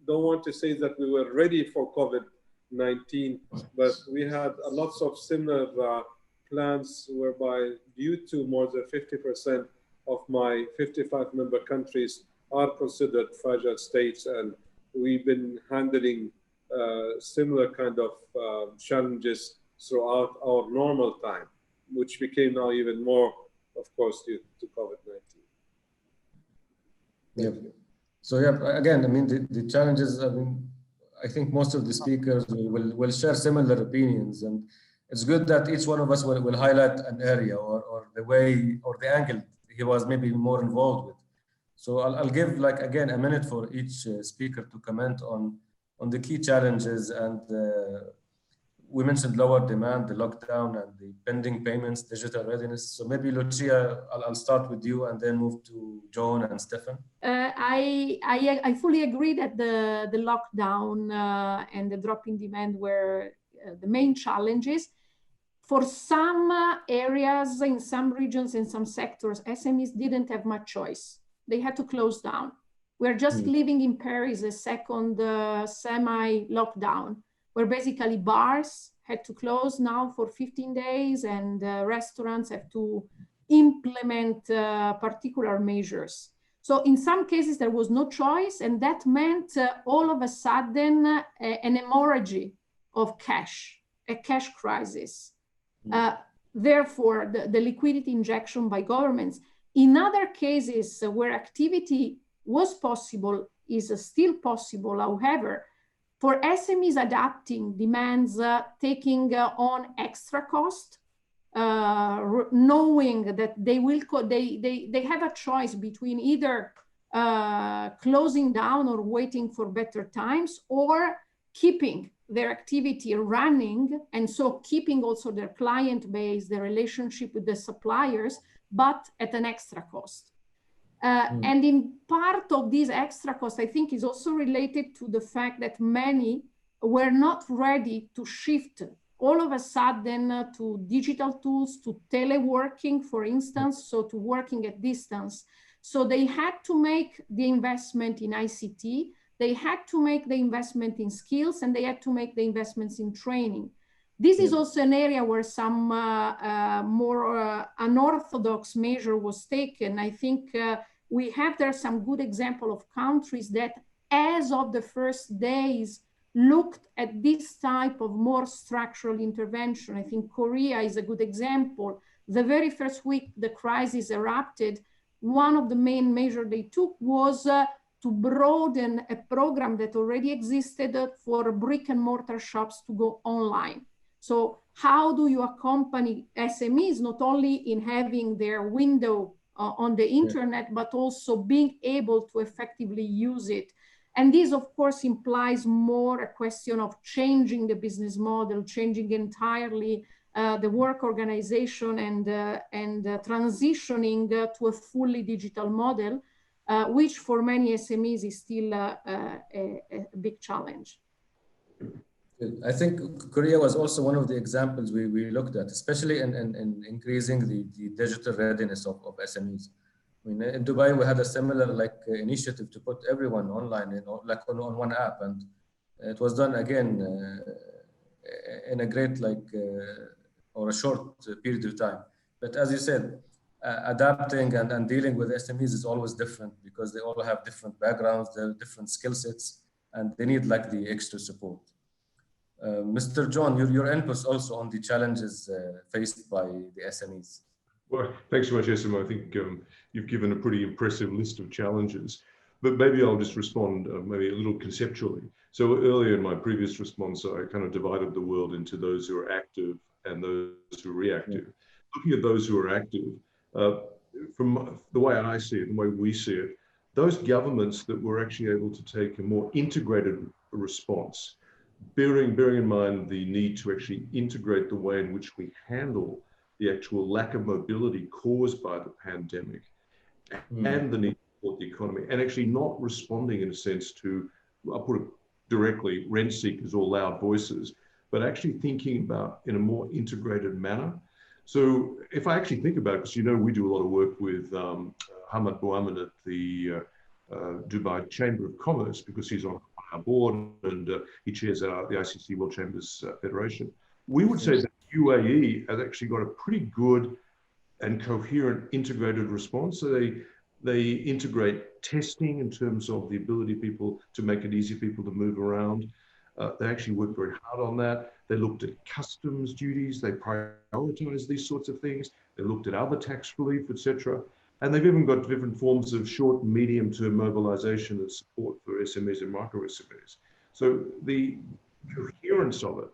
don't want to say that we were ready for COVID-19, but we had a lot of similar plans whereby due to more than 50% of my 55 member countries are considered fragile states, and we've been handling similar kind of challenges throughout our normal time, which became now even more, of course, due to COVID-19. Yep. So yeah, again, I mean, the challenges, I mean, I think most of the speakers will share similar opinions, and it's good that each one of us will highlight an area or the way or the angle he was maybe more involved with. So I'll give, like, again, a minute for each speaker to comment on the key challenges. And we mentioned lower demand, the lockdown, and the pending payments, digital readiness. So maybe Lucia, I'll start with you and then move to John and Stefan. I fully agree that the lockdown and the drop in demand were the main challenges. For some areas, in some regions, in some sectors, SMEs didn't have much choice. They had to close down. We're just living in Paris, a second semi-lockdown, where basically bars had to close now for 15 days and restaurants have to implement particular measures. So in some cases, there was no choice, and that meant all of a sudden an hemorrhage of cash, a cash crisis. Therefore, the liquidity injection by governments. In other cases where activity was possible, is still possible, however, for SMEs adapting demands, taking on extra cost, knowing that they have a choice between either closing down or waiting for better times, or keeping their activity running, and so keeping also their client base, their relationship with the suppliers, but at an extra cost. And in part of this extra cost, I think, is also related to the fact that many were not ready to shift all of a sudden to digital tools, to teleworking, for instance, so to working at distance. So they had to make the investment in ICT, they had to make the investment in skills, and they had to make the investments in training. This is also an area where some more unorthodox measure was taken. I think we have there some good example of countries that, as of the first days, looked at this type of more structural intervention. I think Korea is a good example. The very first week the crisis erupted, one of the main measures they took was to broaden a program that already existed for brick and mortar shops to go online. So how do you accompany SMEs not only in having their window on the internet, but also being able to effectively use it? And this, of course, implies more a question of changing the business model, changing entirely the work organization, and transitioning to a fully digital model, which for many SMEs is still a big challenge. I think Korea was also one of the examples we looked at, especially in increasing the digital readiness of SMEs. I mean, in Dubai, we had a similar initiative to put everyone online, on one app, and it was done again in a great or a short period of time. But as you said, adapting and dealing with SMEs is always different because they all have different backgrounds, they have different skill sets, and they need like the extra support. Mr. John, your inputs also on the challenges faced by the SMEs. Well, thanks so much, Esma. I think you've given a pretty impressive list of challenges, but maybe I'll just respond maybe a little conceptually. So earlier in my previous response, I kind of divided the world into those who are active and those who are reactive. Looking at those who are active, from the way I see it, the way we see it, those governments that were actually able to take a more integrated response, bearing in mind the need to actually integrate the way in which we handle the actual lack of mobility caused by the pandemic and the need to support the economy, and actually not responding in a sense to, I'll put it directly, rent seekers or loud voices, but actually thinking about in a more integrated manner. So if I actually think about it, because you know we do a lot of work with Ahmad at the Dubai Chamber of Commerce, because he's on our board and he chairs the ICC World Chambers Federation. We would say that UAE has actually got a pretty good and coherent integrated response. So they integrate testing in terms of the ability of people to make it easy for people to move around. They actually worked very hard on that. They looked at customs duties. They prioritized these sorts of things. They looked at other tax relief, etc. And they've even got different forms of short and medium-term mobilization and support for SMEs and micro SMEs. So the coherence of it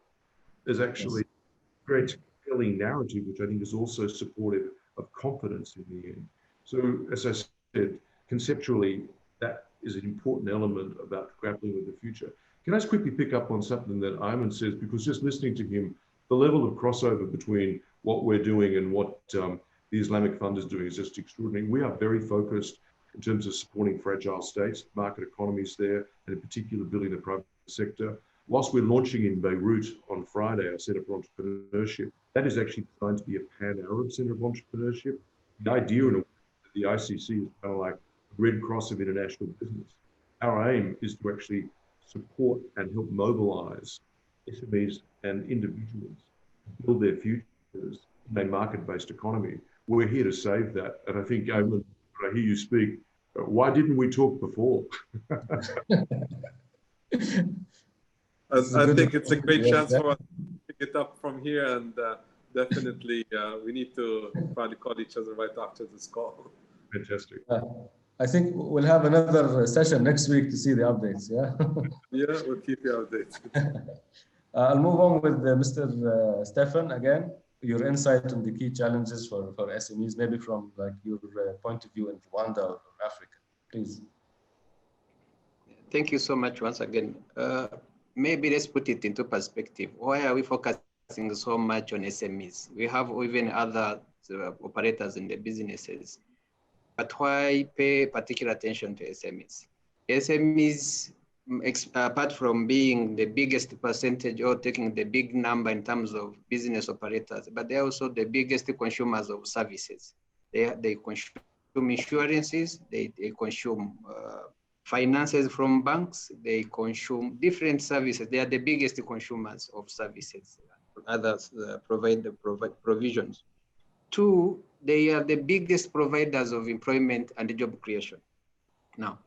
is actually creates a compelling narrative, which I think is also supportive of confidence in the end. So as I said, conceptually, that is an important element about grappling with the future. Can I just quickly pick up on something that Ahmad says, because just listening to him, the level of crossover between what we're doing and what the Islamic Fund is doing is just extraordinary. We are very focused in terms of supporting fragile states, market economies there, and in particular building the private sector. Whilst we're launching in Beirut on Friday, our Center for Entrepreneurship, that is actually designed to be a pan-Arab Center of Entrepreneurship. The idea in a way that the ICC is kind of like the Red Cross of international business. Our aim is to actually support and help mobilize SMEs and individuals to build their futures in a market-based economy. We're here to save that. And I think, Ahmad, when I hear you speak, why didn't we talk before? I think it's a great chance for us to pick it up from here, and definitely we need to probably call each other right after this call. Fantastic. I think we'll have another session next week to see the updates, yeah? Yeah, we'll keep you updated. I'll move on with Mr. Stefan again. Your insight on the key challenges for SMEs, maybe from like your point of view in Rwanda or Africa, please. Thank you so much once again. Maybe let's put it into perspective. Why are we focusing so much on SMEs? We have even other operators in the businesses, but why pay particular attention to SMEs? SMEs, apart from being the biggest percentage or taking the big number in terms of business operators, but they're also the biggest consumers of services. They consume insurances, they consume finances from banks, they consume different services. They are the biggest consumers of services. Others provide provisions. Two, they are the biggest providers of employment and job creation. Now,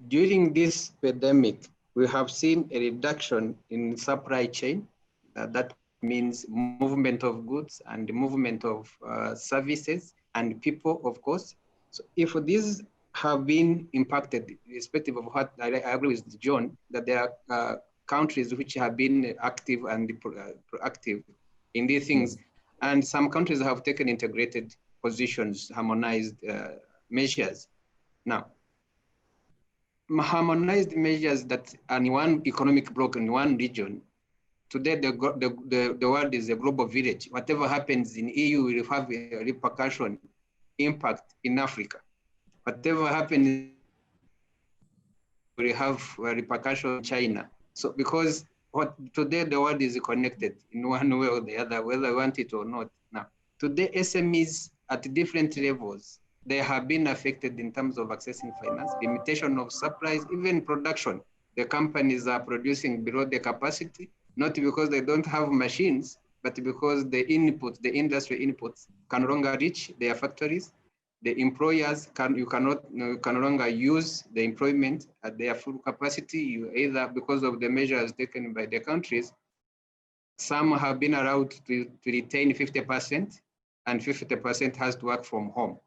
during this pandemic, we have seen a reduction in supply chain. That means movement of goods and the movement of services and people, of course. So if these have been impacted, irrespective of what I agree with John, that there are countries which have been active and proactive in these things. And some countries have taken integrated positions, harmonized measures. Now, harmonized measures that are in one economic bloc in one region, today the world is a global village. Whatever happens in EU will have a repercussion impact in Africa. Whatever happens will have a repercussion in China. So because today the world is connected in one way or the other, whether we want it or not. Now, today SMEs at different levels, they have been affected in terms of accessing finance, limitation of supplies, even production. The companies are producing below their capacity, not because they don't have machines, but because the industry inputs can no longer reach their factories, the employers you can no longer use the employment at their full capacity. You either, because of the measures taken by the countries, some have been allowed to retain 50%, and 50% has to work from home.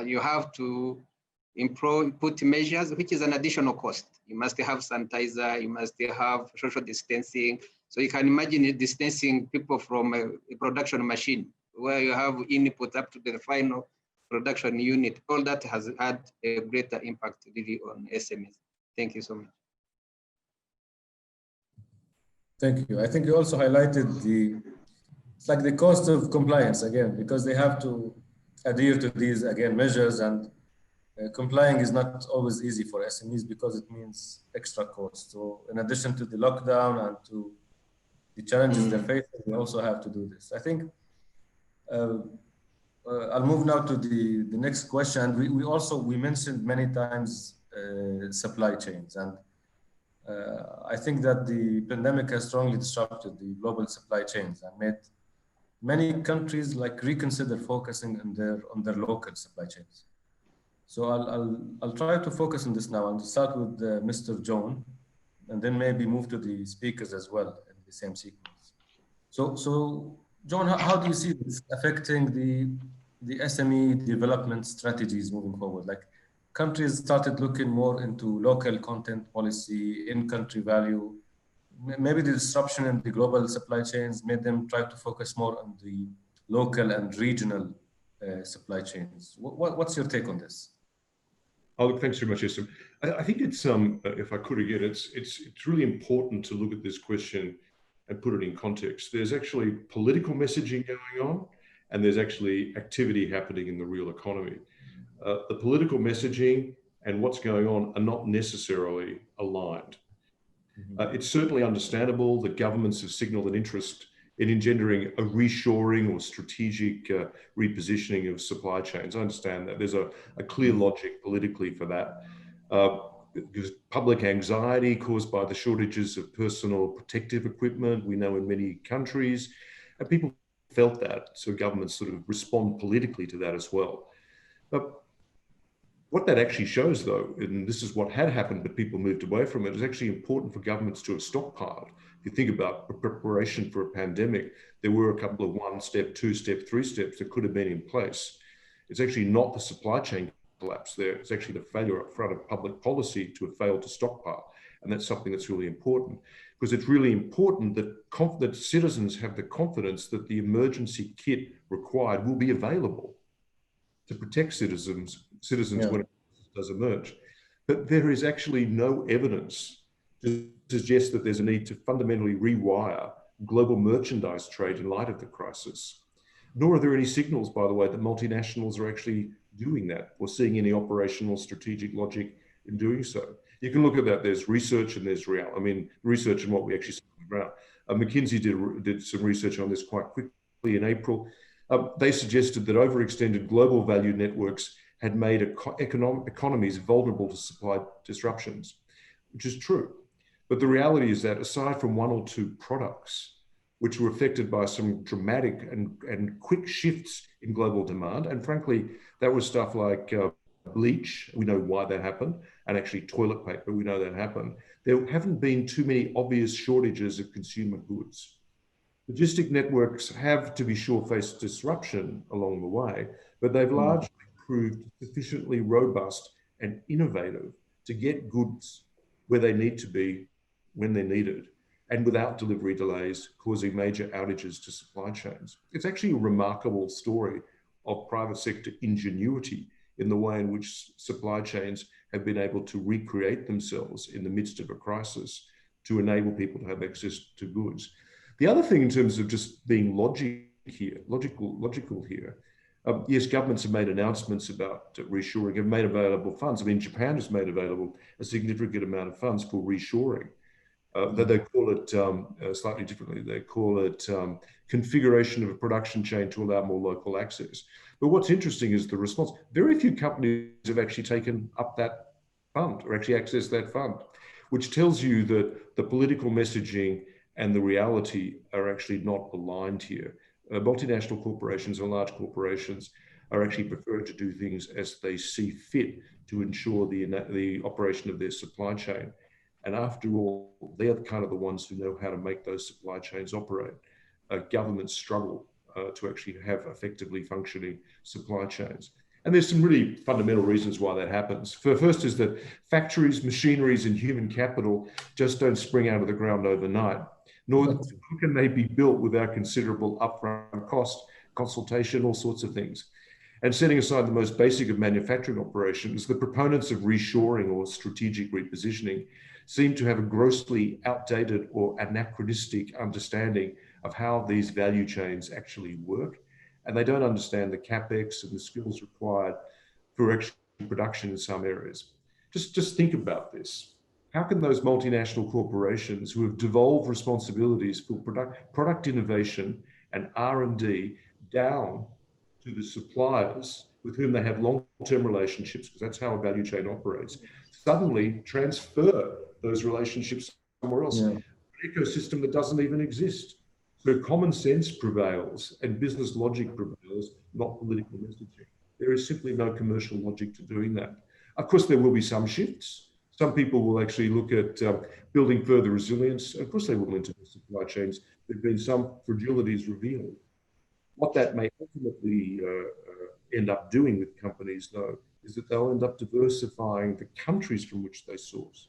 You have to put measures, which is an additional cost. You must have sanitizer, you must have social distancing. So you can imagine it distancing people from a production machine where you have input up to the final production unit. All that has had a greater impact really on SMEs. Thank you so much. Thank you. I think you also highlighted it's like the cost of compliance again, because they have to adhere to these measures, and complying is not always easy for SMEs because it means extra cost. So in addition to the lockdown and to the challenges they're facing, we also have to do this. I think I'll move now to the next question. We mentioned many times supply chains, and I think that the pandemic has strongly disrupted the global supply chains and made many countries reconsider focusing on their local supply chains. So I'll try to focus on this now, and start with Mr. John, and then maybe move to the speakers as well in the same sequence. So John, how do you see this affecting the SME development strategies moving forward? Like, countries started looking more into local content policy, in-country value. Maybe the disruption in the global supply chains made them try to focus more on the local and regional supply chains. What's your take on this? Oh, look, thanks very much, Esther. I think it's, if I could again, it's really important to look at this question and put it in context. There's actually political messaging going on, and there's actually activity happening in the real economy. The political messaging and what's going on are not necessarily aligned. It's certainly understandable that governments have signaled an interest in engendering a reshoring or strategic repositioning of supply chains. I understand that. There's a clear logic politically for that. There's public anxiety caused by the shortages of personal protective equipment, we know in many countries, and people felt that, so governments sort of respond politically to that as well. But what that actually shows, though, and this is what had happened, but people moved away from it, is actually important for governments to have stockpiled. If you think about preparation for a pandemic, there were a couple of 1-step, 2-step, 3 steps that could have been in place. It's actually not the supply chain collapse there. It's actually the failure up front of public policy to have failed to stockpile. And that's something that's really important, because it's really important that citizens have the confidence that the emergency kit required will be available to protect citizens when it does emerge. But there is actually no evidence to suggest that there's a need to fundamentally rewire global merchandise trade in light of the crisis. Nor are there any signals, by the way, that multinationals are actually doing that or seeing any operational strategic logic in doing so. You can look at that. There's research and there's research and what we actually see on the ground. McKinsey did some research on this quite quickly in April. They suggested that overextended global value networks had made economies vulnerable to supply disruptions, which is true. But the reality is that aside from 1 or 2 products, which were affected by some dramatic and quick shifts in global demand, and frankly, that was stuff like bleach, we know why that happened, and actually toilet paper, we know that happened. There haven't been too many obvious shortages of consumer goods. Logistic networks have, to be sure, faced disruption along the way, but they've largely proved sufficiently robust and innovative to get goods where they need to be when they're needed, and without delivery delays causing major outages to supply chains. It's actually a remarkable story of private sector ingenuity in the way in which supply chains have been able to recreate themselves in the midst of a crisis to enable people to have access to goods. The other thing in terms of just being logical here, yes, governments have made announcements about reshoring, have made available funds. I mean, Japan has made available a significant amount of funds for reshoring. They call it slightly differently. They call it configuration of a production chain to allow more local access. But what's interesting is the response. Very few companies have actually taken up that fund or actually accessed that fund, which tells you that the political messaging and the reality are actually not aligned here. Multinational corporations or large corporations are actually preferring to do things as they see fit to ensure the operation of their supply chain. And after all, they're kind of the ones who know how to make those supply chains operate. Governments struggle to actually have effectively functioning supply chains. And there's some really fundamental reasons why that happens. First is that factories, machineries, and human capital just don't spring out of the ground overnight, nor can they be built without considerable upfront cost, consultation, all sorts of things. And setting aside the most basic of manufacturing operations, the proponents of reshoring or strategic repositioning seem to have a grossly outdated or anachronistic understanding of how these value chains actually work. And they don't understand the capex and the skills required for actual production in some areas. Just think about this. How can those multinational corporations who have devolved responsibilities for product innovation and R&D down to the suppliers with whom they have long-term relationships, because that's how a value chain operates, suddenly transfer those relationships somewhere else, an ecosystem that doesn't even exist? So common sense prevails and business logic prevails, not political messaging. There is simply no commercial logic to doing that. Of course, there will be some shifts. Some people will actually look at building further resilience. Of course, they will into the supply chains. There have been some fragilities revealed. What that may ultimately end up doing with companies, though, is that they'll end up diversifying the countries from which they source.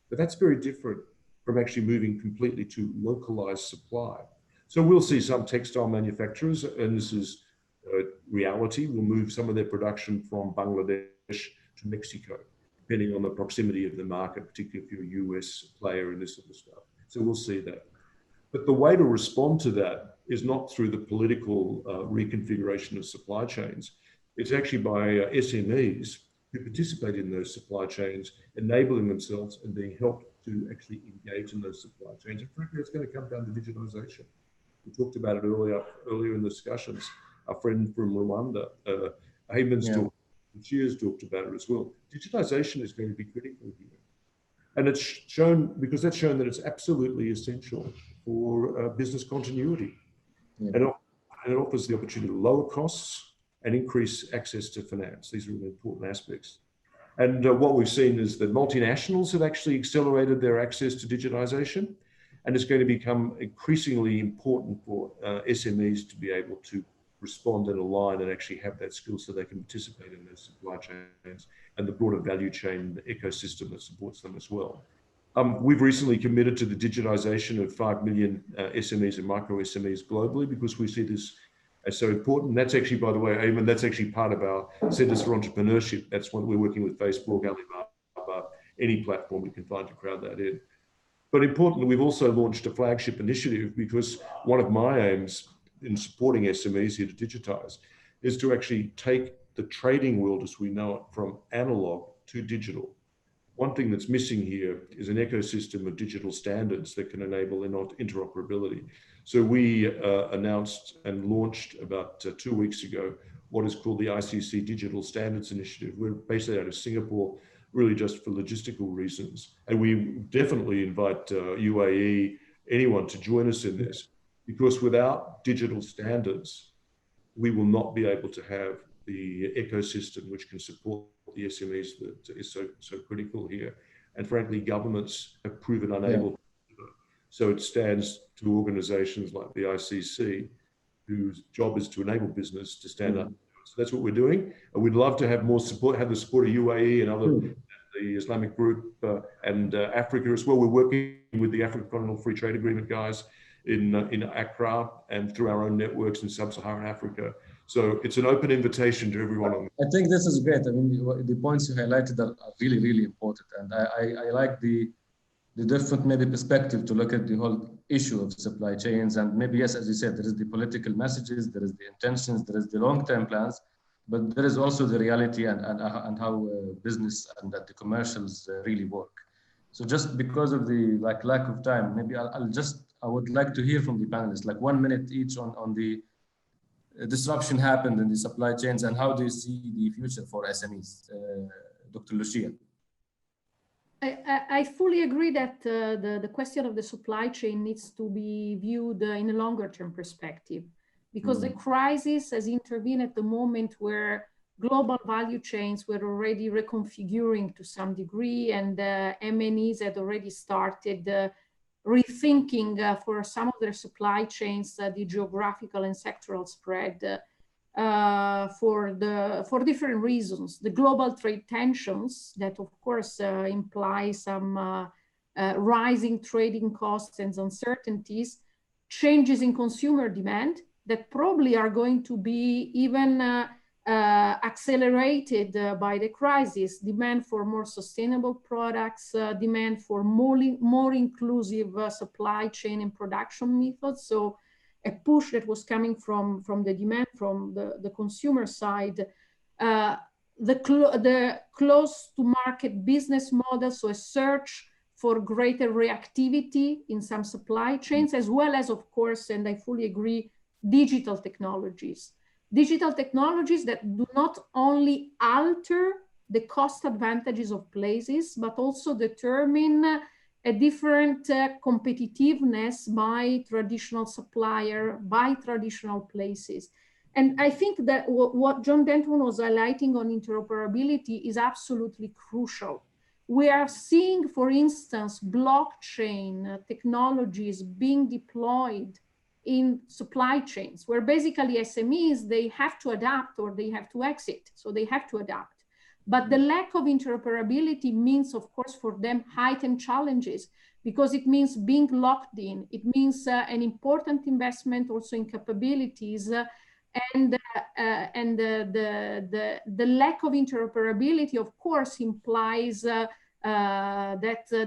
But that's very different from actually moving completely to localized supply. So we'll see some textile manufacturers, and this is reality, will move some of their production from Bangladesh to Mexico, depending on the proximity of the market, particularly if you're a US player in this sort of stuff. So we'll see that. But the way to respond to that is not through the political reconfiguration of supply chains. It's actually by SMEs who participate in those supply chains, enabling themselves and being helped to actually engage in those supply chains. And frankly, it's going to come down to digitalization. We talked about it earlier in the discussions. Our friend from Rwanda, Ahmad's talked, and Cheers talked about it as well. Digitization is going to be critical here. And it's shown, because that's shown that it's absolutely essential for business continuity. And it offers the opportunity to lower costs and increase access to finance. These are really important aspects. And what we've seen is that multinationals have actually accelerated their access to digitization, and it's going to become increasingly important for SMEs to be able to respond and align and actually have that skill so they can participate in those supply chains and the broader value chain ecosystem that supports them as well. We've recently committed to the digitization of 5 million SMEs and micro SMEs globally because we see this as so important. That's actually, by the way, Ahmad, that's actually part of our Centers for Entrepreneurship. That's when we're working with Facebook, Alibaba, any platform we can find to crowd that in. But importantly, we've also launched a flagship initiative because one of my aims in supporting SMEs here to digitize is to actually take the trading world as we know it from analog to digital. One thing that's missing here is an ecosystem of digital standards that can enable interoperability. So we announced and launched about 2 weeks ago what is called the ICC Digital Standards Initiative. We're based out of Singapore, really just for logistical reasons. And we definitely invite UAE, anyone to join us in this, because without digital standards, we will not be able to have the ecosystem which can support the SMEs that is so critical here. And frankly, governments have proven unable to do it. So it stands to organizations like the ICC, whose job is to enable business to stand up. So that's what we're doing. And we'd love to have more support, have the support of UAE and other, the Islamic group and Africa as well. We're working with the African Continental Free Trade Agreement guys in Accra and through our own networks in Sub-Saharan Africa. So it's an open invitation to everyone. I think this is great. I mean, the points you highlighted are really, really important. And I like the different maybe perspective to look at the whole issue of supply chains. And maybe, yes, as you said, there is the political messages, there is the intentions, there is the long-term plans, but there is also the reality and how business and that the commercials really work. So just because of the lack of time, maybe I would like to hear from the panelists, like 1 minute each on the disruption happened in the supply chains and how do you see the future for SMEs? Dr. Lucia. I fully agree that the question of the supply chain needs to be viewed in a longer term perspective, because the crisis has intervened at the moment where global value chains were already reconfiguring to some degree, and MNEs had already started rethinking for some of their supply chains the geographical and sectoral spread for different reasons. The global trade tensions that of course imply some rising trading costs and uncertainties, changes in consumer demand that probably are going to be even accelerated by the crisis, demand for more sustainable products, demand for more inclusive supply chain and production methods. So a push that was coming from the demand from the consumer side, the close to market business model, so a search for greater reactivity in some supply chains, as well as, of course, and I fully agree, digital technologies. Digital technologies that do not only alter the cost advantages of places, but also determine a different competitiveness by traditional supplier, by traditional places. And I think that what John Denton was highlighting on interoperability is absolutely crucial. We are seeing, for instance, blockchain technologies being deployed in supply chains, where basically SMEs, they have to adapt or they have to exit, so they have to adapt. But the lack of interoperability means, of course, for them heightened challenges, because it means being locked in. It means an important investment also in capabilities, and the lack of interoperability, of course, implies that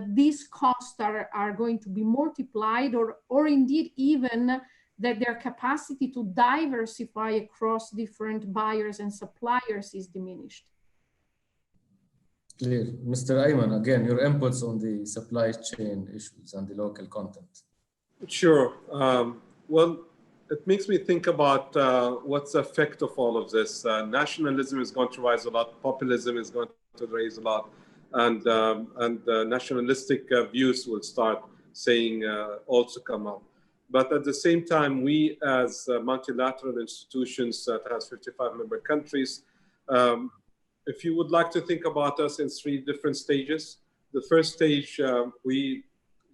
these costs are going to be multiplied, or indeed even that their capacity to diversify across different buyers and suppliers is diminished. Clear. Mr. Ayman, again, your inputs on the supply chain issues and the local content. Sure. Well, it makes me think about what's the effect of all of this. Nationalism is going to rise a lot. Populism is going to raise a lot. And nationalistic views will start saying also come up. But at the same time, we as multilateral institutions that has 55 member countries, if you would like to think about us in 3 different stages. The first stage,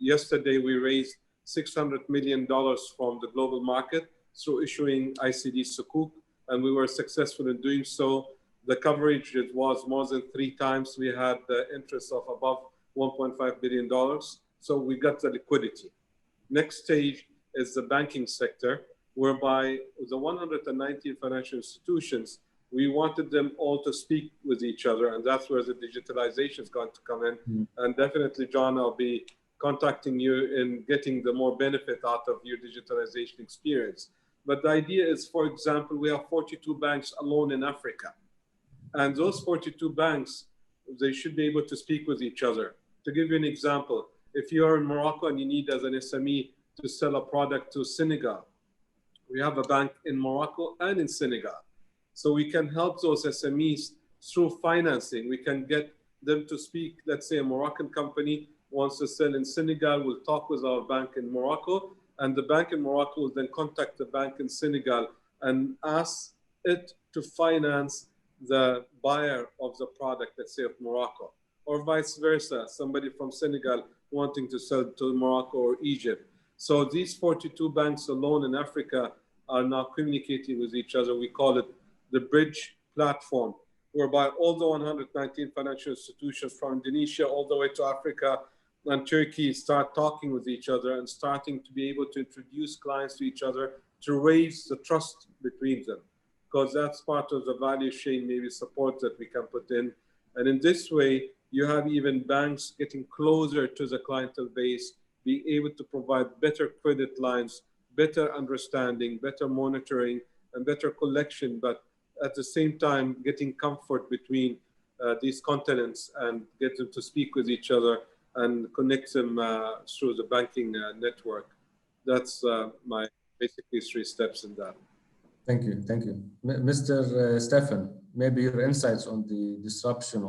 yesterday we raised $600 million from the global market through issuing ICD Sukuk, and we were successful in doing so. The coverage, it was more than 3 times. We had the interest of above $1.5 billion. So we got the liquidity. Next stage is the banking sector, whereby the 119 financial institutions, we wanted them all to speak with each other, and that's where the digitalization is going to come in. And definitely, John, I'll be contacting you in getting the more benefit out of your digitalization experience. But the idea is, for example, we have 42 banks alone in Africa. And those 42 banks, they should be able to speak with each other. To give you an example, if you are in Morocco and you need as an SME to sell a product to Senegal, we have a bank in Morocco and in Senegal. So we can help those SMEs through financing. We can get them to speak. Let's say a Moroccan company wants to sell in Senegal, we'll talk with our bank in Morocco, and the bank in Morocco will then contact the bank in Senegal and ask it to finance the buyer of the product, let's say of Morocco, or vice versa, somebody from Senegal wanting to sell to Morocco or Egypt. So these 42 banks alone in Africa are now communicating with each other. We call it the bridge platform, whereby all the 119 financial institutions from Indonesia all the way to Africa and Turkey start talking with each other and starting to be able to introduce clients to each other to raise the trust between them, because that's part of the value chain, maybe support that we can put in. And in this way, you have even banks getting closer to the clientele base, being able to provide better credit lines, better understanding, better monitoring, and better collection, but at the same time, getting comfort between these continents and get them to speak with each other and connect them through the banking network. That's my basically 3 steps in that. Thank you, thank you. Mr. Stefan, maybe your insights on the disruption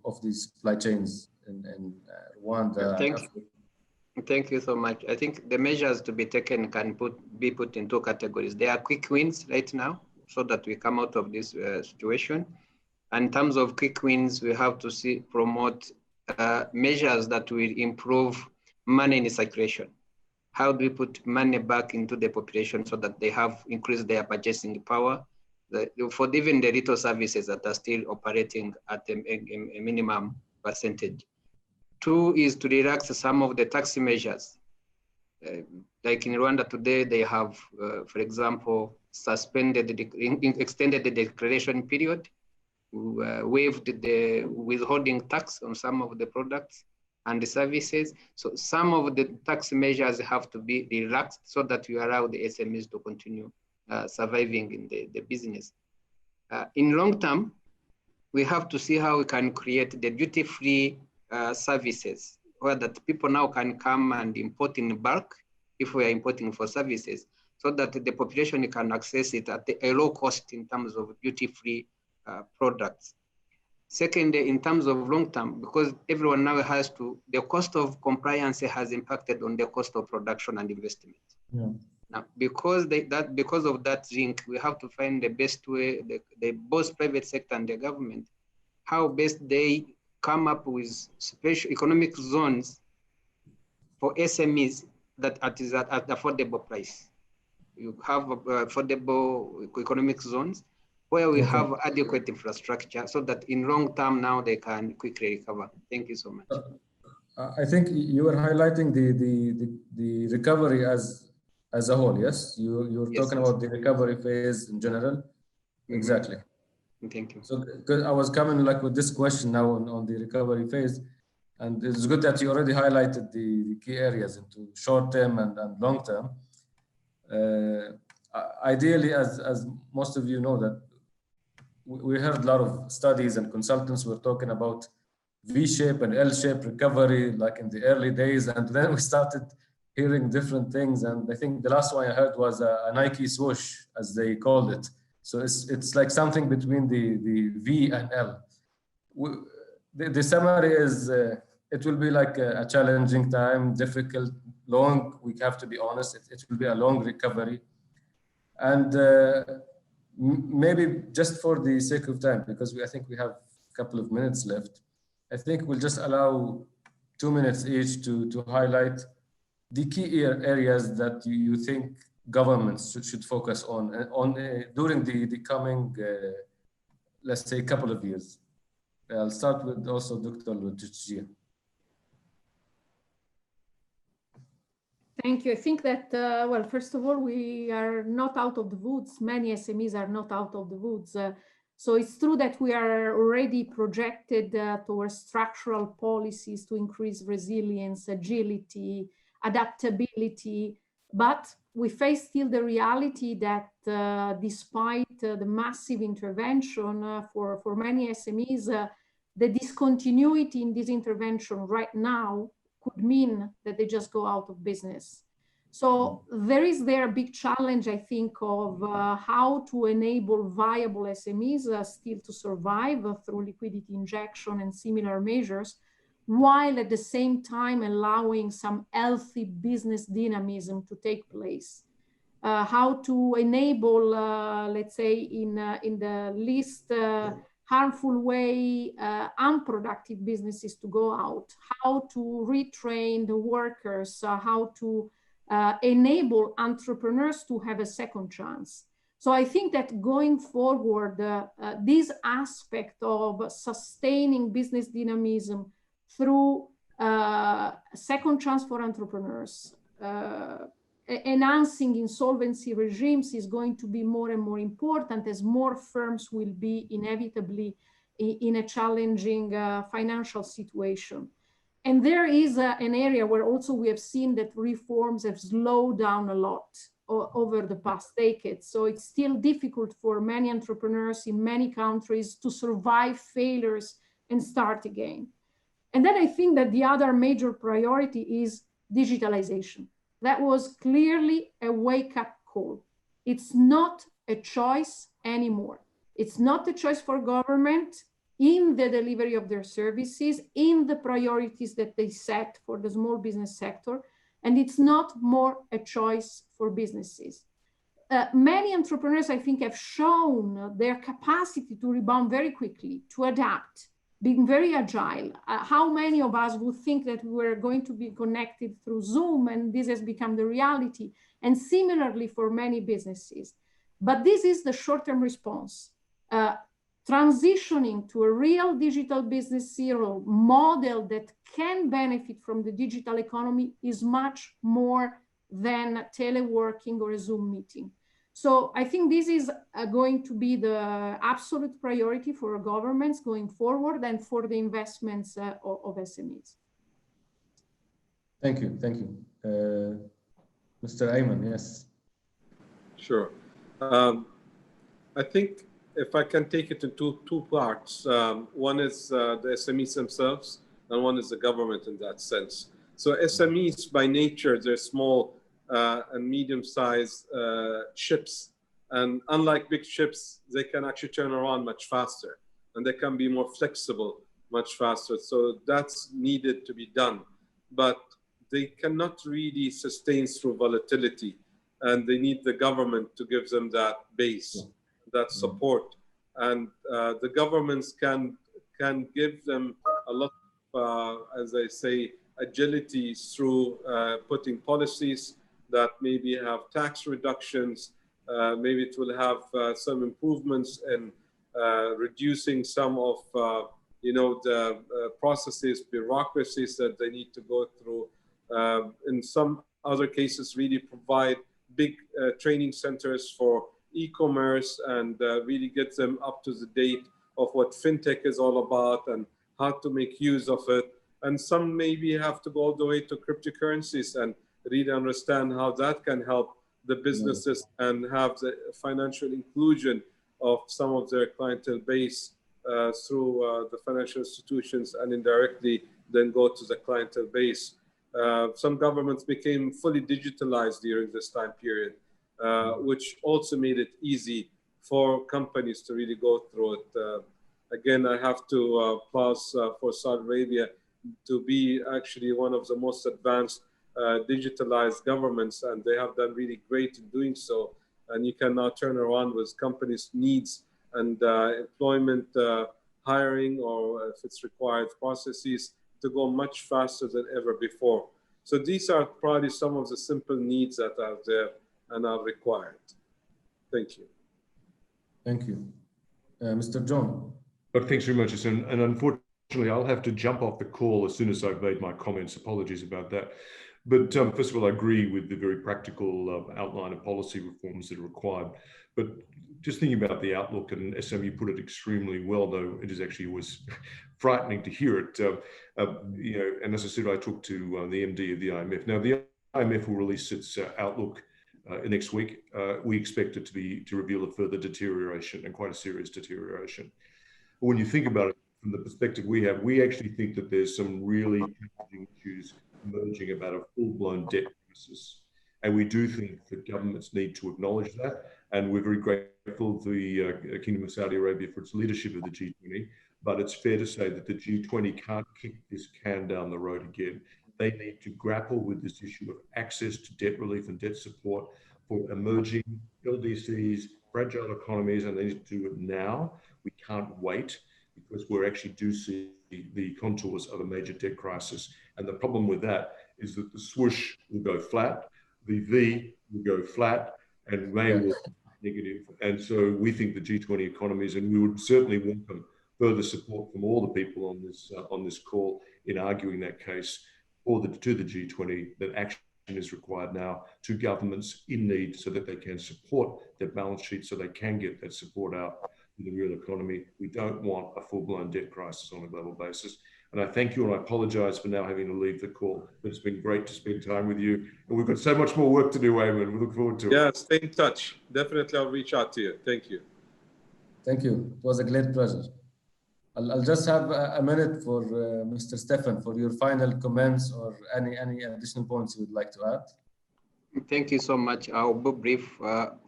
of these supply chains in Rwanda. Thank you. Thank you so much. I think the measures to be taken can be put in two categories. There are quick wins right now so that we come out of this situation. And in terms of quick wins, we have to promote measures that will improve money in circulation. How do we put money back into the population so that they have increased their purchasing power for even the little services that are still operating at a minimum percentage? Two is to relax some of the tax measures. Like in Rwanda today, they have, for example, extended the declaration period, waived the withholding tax on some of the products and the services. So some of the tax measures have to be relaxed so that we allow the SMEs to continue surviving in the business. In long term, we have to see how we can create the duty-free services where that people now can come and import in bulk if we are importing for services, so that the population can access it at a low cost in terms of duty-free products. Second, in terms of long term, because everyone now has to, the cost of compliance has impacted on the cost of production and investment. Yeah. Now, because of that link, we have to find the best way, the both private sector and the government, how best they come up with special economic zones for SMEs that is at affordable price. You have affordable economic zones where we have adequate infrastructure so that in long term now they can quickly recover. Thank you so much. I think you were highlighting the recovery as a whole, yes? You're talking about the recovery phase in general? Mm-hmm. Exactly. Thank you. So I was coming like with this question now on the recovery phase, and it's good that you already highlighted the key areas into short term and long term. Ideally, as most of you know, that we heard a lot of studies and consultants were talking about V-shape and L-shape recovery like in the early days, and then we started hearing different things, and I think the last one I heard was a Nike swoosh, as they called it. So it's like something between the V and L. The summary is it will be like a challenging time, difficult, long. We have to be honest. It will be a long recovery, and maybe just for the sake of time, because I think we have a couple of minutes left, I think we'll just allow 2 minutes each to highlight the key areas that you think governments should focus on during the coming, let's say, couple of years. I'll start with also Dr. Lutjia. Thank you. I think that, well, first of all, we are not out of the woods. Many SMEs are not out of the woods. So it's true that we are already projected towards structural policies to increase resilience, agility, adaptability, but we face still the reality that despite the massive intervention for many SMEs, the discontinuity in this intervention right now could mean that they just go out of business. So there is a big challenge, I think, of how to enable viable SMEs still to survive through liquidity injection and similar measures, while at the same time allowing some healthy business dynamism to take place. How to enable, let's say, in the least harmful way, unproductive businesses to go out, how to retrain the workers, how to enable entrepreneurs to have a second chance. So I think that going forward, this aspect of sustaining business dynamism through second chance for entrepreneurs, enhancing insolvency regimes is going to be more and more important as more firms will be inevitably in a challenging financial situation. And there is an area where also we have seen that reforms have slowed down a lot over the past decades. So it's still difficult for many entrepreneurs in many countries to survive failures and start again. And then I think that the other major priority is digitalization. That was clearly a wake-up call. It's not a choice anymore. It's not a choice for government in the delivery of their services, in the priorities that they set for the small business sector, and it's not more a choice for businesses. Many entrepreneurs, I think, have shown their capacity to rebound very quickly, to adapt, being very agile. How many of us would think that we were going to be connected through Zoom, and this has become the reality, and similarly for many businesses. But this is the short-term response. Transitioning to a real digital business zero model that can benefit from the digital economy is much more than teleworking or a Zoom meeting. So I think this is going to be the absolute priority for governments going forward and for the investments of SMEs. Thank you. Thank you. Mr. Ayman, yes. Sure. I think if I can take it into two parts, one is the SMEs themselves, and one is the government in that sense. So SMEs by nature, they're small and medium-sized ships. And unlike big ships, they can actually turn around much faster, and they can be more flexible much faster. So that's needed to be done. But they cannot really sustain through volatility, and they need the government to give them that base, that support. And the governments can give them a lot of, as I say, agility through putting policies that maybe have tax reductions. Maybe it will have some improvements in reducing some of the processes, bureaucracies that they need to go through. In some other cases, really provide big training centers for e-commerce and really get them up to the date of what fintech is all about and how to make use of it. And some maybe have to go all the way to cryptocurrencies and really understand how that can help the businesses and have the financial inclusion of some of their clientele base through the financial institutions, and indirectly then go to the clientele base. Some governments became fully digitalized during this time period, which also made it easy for companies to really go through it. Again, I have to pause for Saudi Arabia to be actually one of the most advanced digitalized governments, and they have done really great in doing so. And you can now turn around with companies' needs and employment, hiring, or if it's required, processes to go much faster than ever before. So these are probably some of the simple needs that are there and are required. Thank you. Thank you. Mr. John. Look, thanks very much, Hassan. And unfortunately, I'll have to jump off the call as soon as I've made my comments. Apologies about that. But first of all, I agree with the very practical outline of policy reforms that are required. But just thinking about the outlook, and Sam, you put it extremely well, though it is actually always frightening to hear it. And as I said, I talked to the MD of the IMF. Now, the IMF will release its outlook next week. We expect it to reveal a further deterioration, and quite a serious deterioration. When you think about it from the perspective we have, we actually think that there's some really challenging issues emerging about a full-blown debt crisis. And we do think that governments need to acknowledge that. And we're very grateful to the Kingdom of Saudi Arabia for its leadership of the G20. But it's fair to say that the G20 can't kick this can down the road again. They need to grapple with this issue of access to debt relief and debt support for emerging LDCs, fragile economies, and they need to do it now. We can't wait, because we actually do see the contours of a major debt crisis. And the problem with that is that the swoosh will go flat, the V will go flat, and May will be negative. And so we think the G20 economies, and we would certainly welcome further support from all the people on this call in arguing that case to the G20, that action is required now to governments in need so that they can support their balance sheet, so they can get that support out in the real economy. We don't want a full-blown debt crisis on a global basis. And I thank you, and I apologize for now having to leave the call, but it's been great to spend time with you. And we've got so much more work to do, Ahmad. We look forward to it. Yeah, stay in touch. Definitely, I'll reach out to you. Thank you. Thank you. It was a great pleasure. I'll just have a minute for Mr. Stefan for your final comments or any additional points you would like to add. Thank you so much. I'll be brief.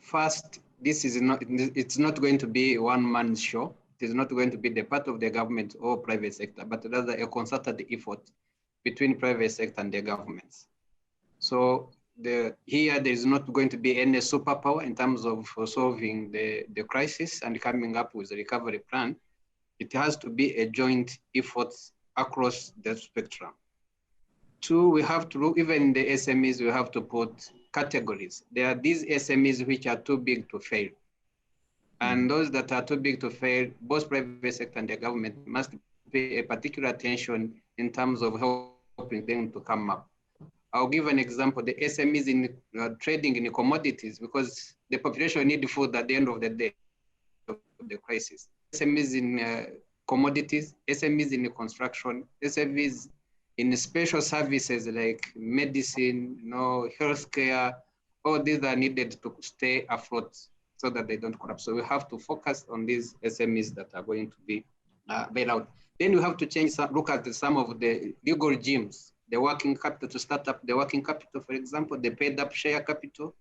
First, this is not, it's not going to be one man's show. It is not going to be the part of the government or private sector, but rather a concerted effort between private sector and the governments. So here there is not going to be any superpower in terms of solving the crisis and coming up with a recovery plan. It has to be a joint effort across the spectrum. Two, we have to, even the SMEs, we have to put categories. There are these SMEs which are too big to fail. And those that are too big to fail, both private sector and the government must pay a particular attention in terms of helping them to come up. I'll give an example, the SMEs in trading in commodities, because the population need food at the end of the day of the crisis. SMEs in commodities, SMEs in construction, SMEs in special services like medicine, healthcare, all these are needed to stay afloat so that they don't collapse. So we have to focus on these SMEs that are going to be bailed out. Then we have to look at some of the legal regimes, the working capital to start up the working capital, for example, the paid up share capital,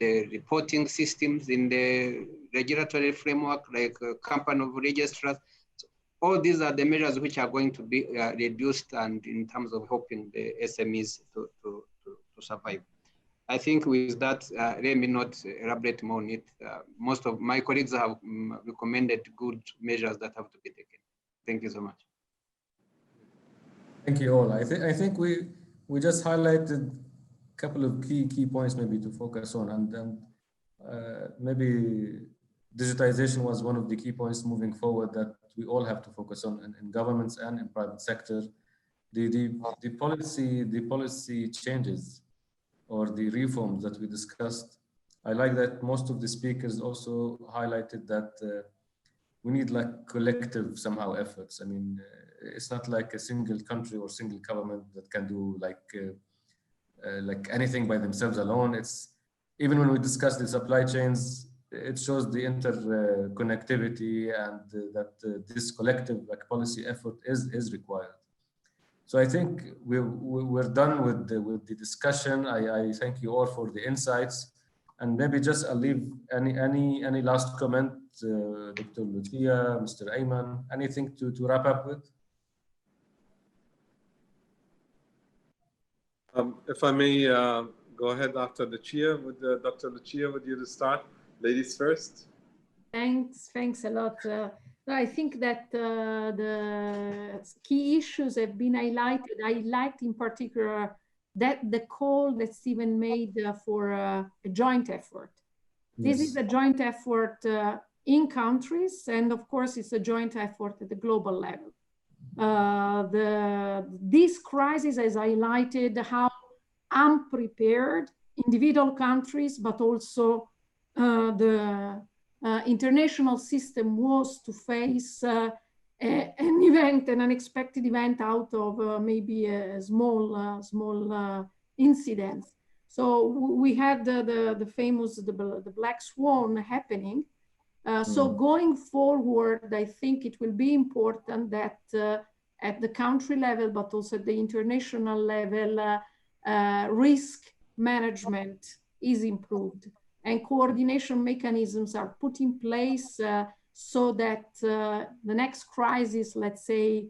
the reporting systems in the regulatory framework, like company of registrars. So all these are the measures which are going to be reduced and in terms of helping the SMEs to survive. I think with that, let me not elaborate more on it. Most of my colleagues have recommended good measures that have to be taken. Thank you so much. Thank you all. I think we just highlighted a couple of key points maybe to focus on, and maybe digitization was one of the key points moving forward that we all have to focus on in governments and in private sector. The policy changes or the reforms that we discussed. I like that most of the speakers also highlighted that we need like collective somehow efforts. I mean, it's not like a single country or single government that can do like anything by themselves alone. It's even when we discuss the supply chains, it shows the interconnectivity and that this collective like policy effort is required. So I think we're done with the discussion. I thank you all for the insights, and maybe just I'll leave any last comment, Dr. Lucia, Mr. Ayman, anything to wrap up with? If I may go ahead after Lucia, Dr. Lucia, would you to start? Ladies first. Thanks a lot. I think that the key issues have been highlighted. I liked in particular that the call that Stephen made for a joint effort. Yes. This is a joint effort in countries, and of course it's a joint effort at the global level. This crisis has highlighted how unprepared individual countries, but also the international system was to face an event, an unexpected event out of maybe a small incident. So we had the famous the black swan happening. So going forward, I think it will be important that at the country level, but also at the international level, risk management is improved and coordination mechanisms are put in place so that the next crisis, let's say,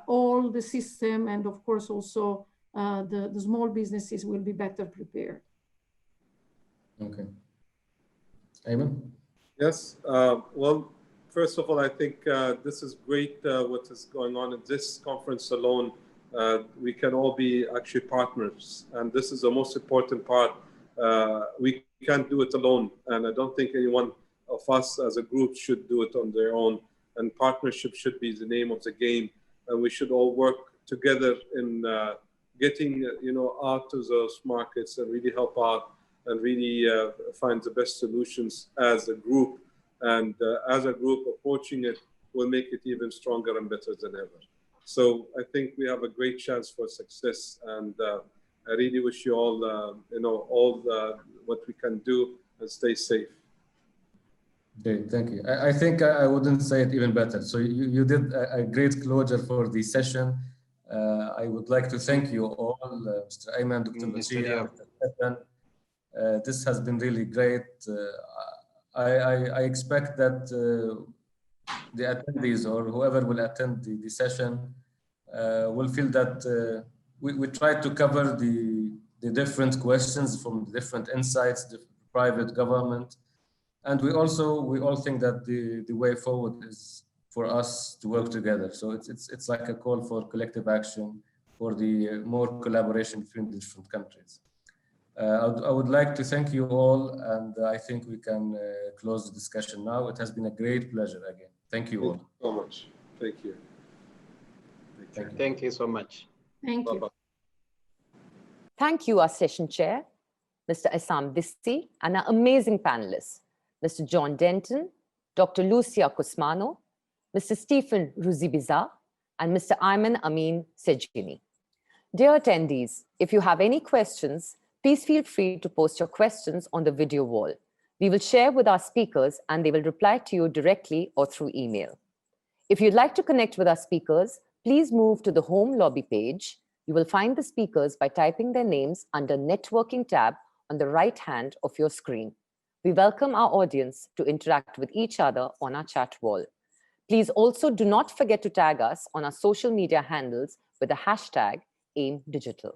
all the system and of course also the small businesses will be better prepared. Okay. Ayman? Yes, well, first of all, I think this is great what is going on in this conference alone. We can all be actually partners, and this is the most important part. We can't do it alone, and I don't think anyone of us as a group should do it on their own, and partnership should be the name of the game, and we should all work together in getting out to those markets and really help out and really find the best solutions as a group. And as a group, approaching it will make it even stronger and better than ever. So I think we have a great chance for success. And I really wish you all, what we can do, and stay safe. Okay, thank you. I think I wouldn't say it even better. So you did a great closure for the session. I would like to thank you all, Mr. Ayman, Dr. Lucia, Mr. Stefan. This has been really great. I expect that the attendees or whoever will attend the session will feel that we tried to cover the different questions from the different insights, the private government. And we all think that the way forward is for us to work together. So it's like a call for collective action, for the more collaboration between the different countries. I would like to thank you all, and I think we can close the discussion now. It has been a great pleasure again. Thank you all. Thank you so much. Thank you. Thank you so much. Thank you. Bye-bye. Thank you, our session chair, Mr. Assam Disti, and our amazing panelists, Mr. John Denton, Dr. Lucia Cosmano, Mr. Stephen Ruzibiza, and Mr. Ayman Amin Sejini. Dear attendees, if you have any questions, please feel free to post your questions on the video wall. We will share with our speakers and they will reply to you directly or through email. If you'd like to connect with our speakers, please move to the home lobby page. You will find the speakers by typing their names under Networking tab on the right hand of your screen. We welcome our audience to interact with each other on our chat wall. Please also do not forget to tag us on our social media handles with the hashtag AIMDigital.